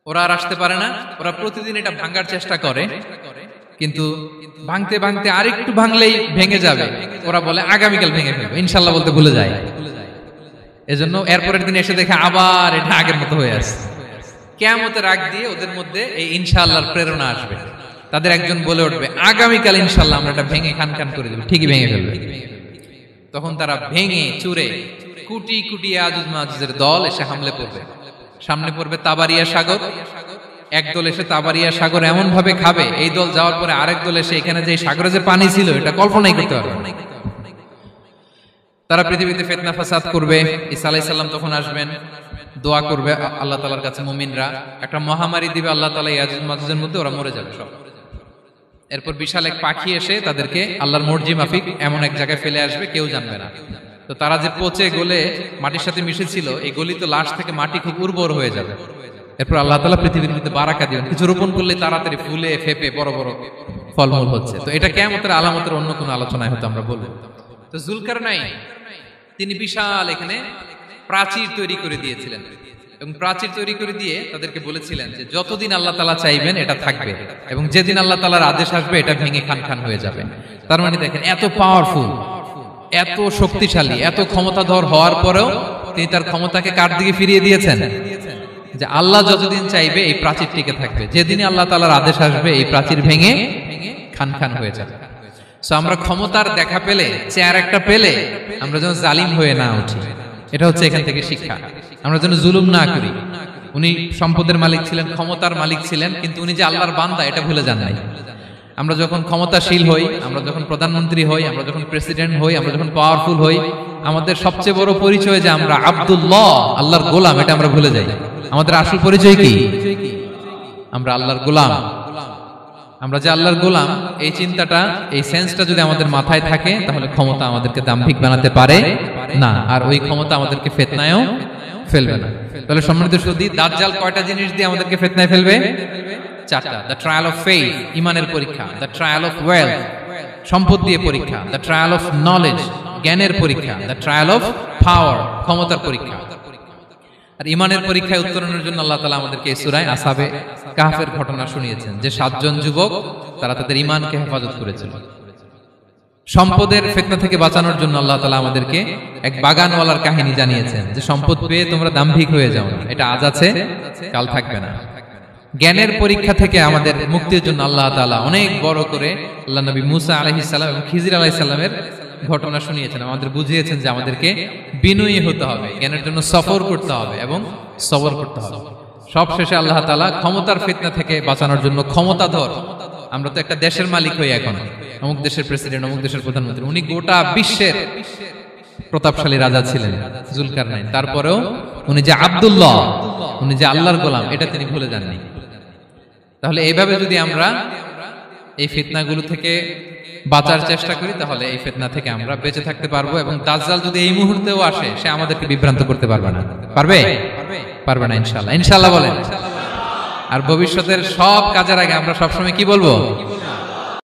ওরা আর আসতে পারে না। ওরা প্রতিদিন এটা ভাঙার চেষ্টা করে, কিন্তু ভাঙতে ভাঙতে আরেকটু ভাঙলেই ভেঙে যাবে। ওরা বলে আগামীকাল ভেঙে ফেলবে, ইনশাল্লাহ বলতে ভুলে যায়। এজন্য এরপরের দিন এসে দেখে আবার এটা আগের মতো হয়ে আসছে। কিয়ামতের আগ দিয়ে ওদের মধ্যে এই ইনশাআল্লাহর প্রেরণা আসবে। তাদের একজন বলে উঠবে, আগামীকাল ইনশাআল্লাহ আমরা এটা ভেঙে খান খান করে দেব, ঠিকই ভেঙে ফেলবে। তখন তারা ভেঙে চুরে কুটি কুটি ইয়াজুজ মাজুজের দল এসে হামলে পড়বে। সামনে পড়বে তাবারিয়া সাগর, একদল এসে তাবারিয়া সাগর এমন ভাবে খাবে, এই দল যাওয়ার পরে আরেক দল এসে এখানে যে সাগরে যে পানি ছিল এটা কল্পনাই করতে পারবে না। তারা পৃথিবীতে ফিতনা ফাসাদ করবে। ঈসা আলাইহিস সালাম তখন আসবেন, দোয়া করবে আল্লাহ তাআলার কাছে মুমিনরা, একটা মহামারী দিবে আল্লাহ তাআলা ইয়াজুজ মাজুজের মধ্যে, ওরা মরে যাবে সব। এরপর বিশাল এক পাখি এসে তাদেরকে আল্লাহর মর্জি মাফিক এমন এক জায়গায় ফেলে আসবে, কেউ জানবে না। তো তারা যে পচে গলে মাটির সাথে মিশেছিল, এই গলিত লাশ থেকে মাটি খুব উর্বর হয়ে যাবে। এরপর আল্লাহ তাআলা পৃথিবীর মধ্যে বারাকা দিবেন, কিছু রোপণ করলে তাড়াতাড়ি ফুলে ফেপে বড় বড় ফলমূল হচ্ছে। তো এটা কিয়ামতের আলামতের অন্য কোনো আলোচনায় হয়তো আমরা বলবো। তো জুলকারনাইন তিনি বিশাল এখানে প্রাচীর তৈরি করে দিয়েছিলেন, এবং প্রাচীর তৈরি করে দিয়ে তাদেরকে বলেছিলেন যে যতদিন আল্লাহ তাআলা চাইবেন এটা থাকবে, এবং যেদিন আল্লাহ তাআলার আদেশ আসবে এটা ভেঙে খান খান হয়ে যাবে। তার মানে দেখেন, এত পাওয়ারফুল, এত শক্তিশালী, এত ক্ষমতাধর হওয়ার পরেও তিনি তার ক্ষমতাকে কার দিকে ফিরিয়ে দিয়েছেন? যে আল্লাহ যতদিন চাইবে এই প্রাচীর টিকে থাকবে, যেদিনই আল্লাহ তাআলার আদেশ আসবে এই প্রাচীর ভেঙে খান খান হয়ে যাবে। সো আমরা ক্ষমতার দেখা পেলে, চেয়ার একটা পেলে, আমরা যেন জালিম হয়ে না উঠি, এটা হচ্ছে এখান থেকে শিক্ষা। আমরা যেন জুলুম না করি। উনি সম্পদের মালিক ছিলেন, ক্ষমতার মালিক ছিলেন, কিন্তু উনি যে আল্লাহর বান্দা এটা ভুলে যান নাই। আমরা যখন ক্ষমতাশীল হই, আমরা যখন প্রধানমন্ত্রী হই, আমরা যখন প্রেসিডেন্ট হই, আমরা যখন পাওয়ারফুল হই, আমাদের সবচেয়ে বড় পরিচয় যে আমরা আব্দুল্লাহ, আল্লাহর গোলাম, এটা আমরা ভুলে যাই। আমাদের আসল পরিচয় কি? আমরা আল্লাহর গোলাম। আমরা যে আল্লাহর গোলাম, এই চিন্তাটা, এই সেন্সটা যদি আমাদের মাথায় থাকে, তাহলে ক্ষমতা আমাদেরকে দাম্ভিক বানাতে পারে না, আর ওই ক্ষমতা আমাদেরকে ফিতনায়ও ফেলবে না। তাহলে সম্মানিত সুধী, দাজ্জাল কয়টা জিনিস দিয়ে আমাদেরকে ফিতনায় ফেলবে? 4টা। দ্য ট্রায়াল অফ ফেইথ, ইমানের পরীক্ষা; দ্য ট্রায়াল অফ ওয়েলথ, সম্পদ দিয়ে পরীক্ষা; দ্য ট্রায়াল অফ নলেজ, জ্ঞানের পরীক্ষা; দ্য ট্রায়াল অফ পাওয়ার, ক্ষমতার পরীক্ষা। আর ইমানের পরীক্ষায় উত্তরণের জন্য আল্লাহ তাআলা আমাদেরকে এই সূরায় আসহাবে কাহফের ঘটনা শুনিয়েছেন, যে 7 জন যুবক তারা তাদের ঈমানকে হেফাজত করেছিল। সম্পদের ফিতনা থেকে বাঁচানোর জন্য আল্লাহ তাআলা আমাদেরকে এক বাগানওয়ালার কাহিনী জানিয়েছেন, যে সম্পদ পেয়ে তোমরা দাম্ভিক হয়ে যাও না, এটা আজ আছে কাল থাকবে না। জ্ঞানের পরীক্ষা থেকে আমাদের মুক্তির জন্য আল্লাহ তাআলা অনেক বড় করে আল্লাহ নবী মুসা আলাইহিস সালাম এবং খিজির আলাইহিস সালামের ঘটনা শুনিয়েছেন, আমাদের বুঝিয়েছেন যে আমাদেরকে বিনয়ী হতে হবে, জ্ঞানের জন্য সফর করতে হবে এবং সবর করতে হবে। সবশেষে আল্লাহ তাআলা ক্ষমতার ফিতনা থেকে বাঁচানোর জন্য ক্ষমতাধর, আমরা তো একটা দেশের মালিক হই এখন, অমুক দেশের প্রেসিডেন্ট, অমুক দেশের প্রধানমন্ত্রী, উনি গোটা বিশ্বের প্রতাপশালী রাজা ছিলেন জুলকারনাইন। তারপরেও উনি যে আব্দুল্লাহ, উনি যে আল্লাহর গোলাম, এটা তিনি ভুলে যাননি। তাহলে এইভাবে যদি আমরা এই ফিতনাগুলো থেকে বাঁচার চেষ্টা করি, তাহলে এই ফিতনা থেকে আমরা বেঁচে থাকতে পারবো, এবং দাজ্জাল যদি এই মুহূর্তেও আসে, সে আমাদেরকে বিভ্রান্ত করতে পারবে না। পারবে? পারবে না ইনশাআল্লাহ। ইনশাআল্লাহ বলেন। আর ভবিষ্যতের সব কাজের আগে আমরা সবসময় কি বলবো?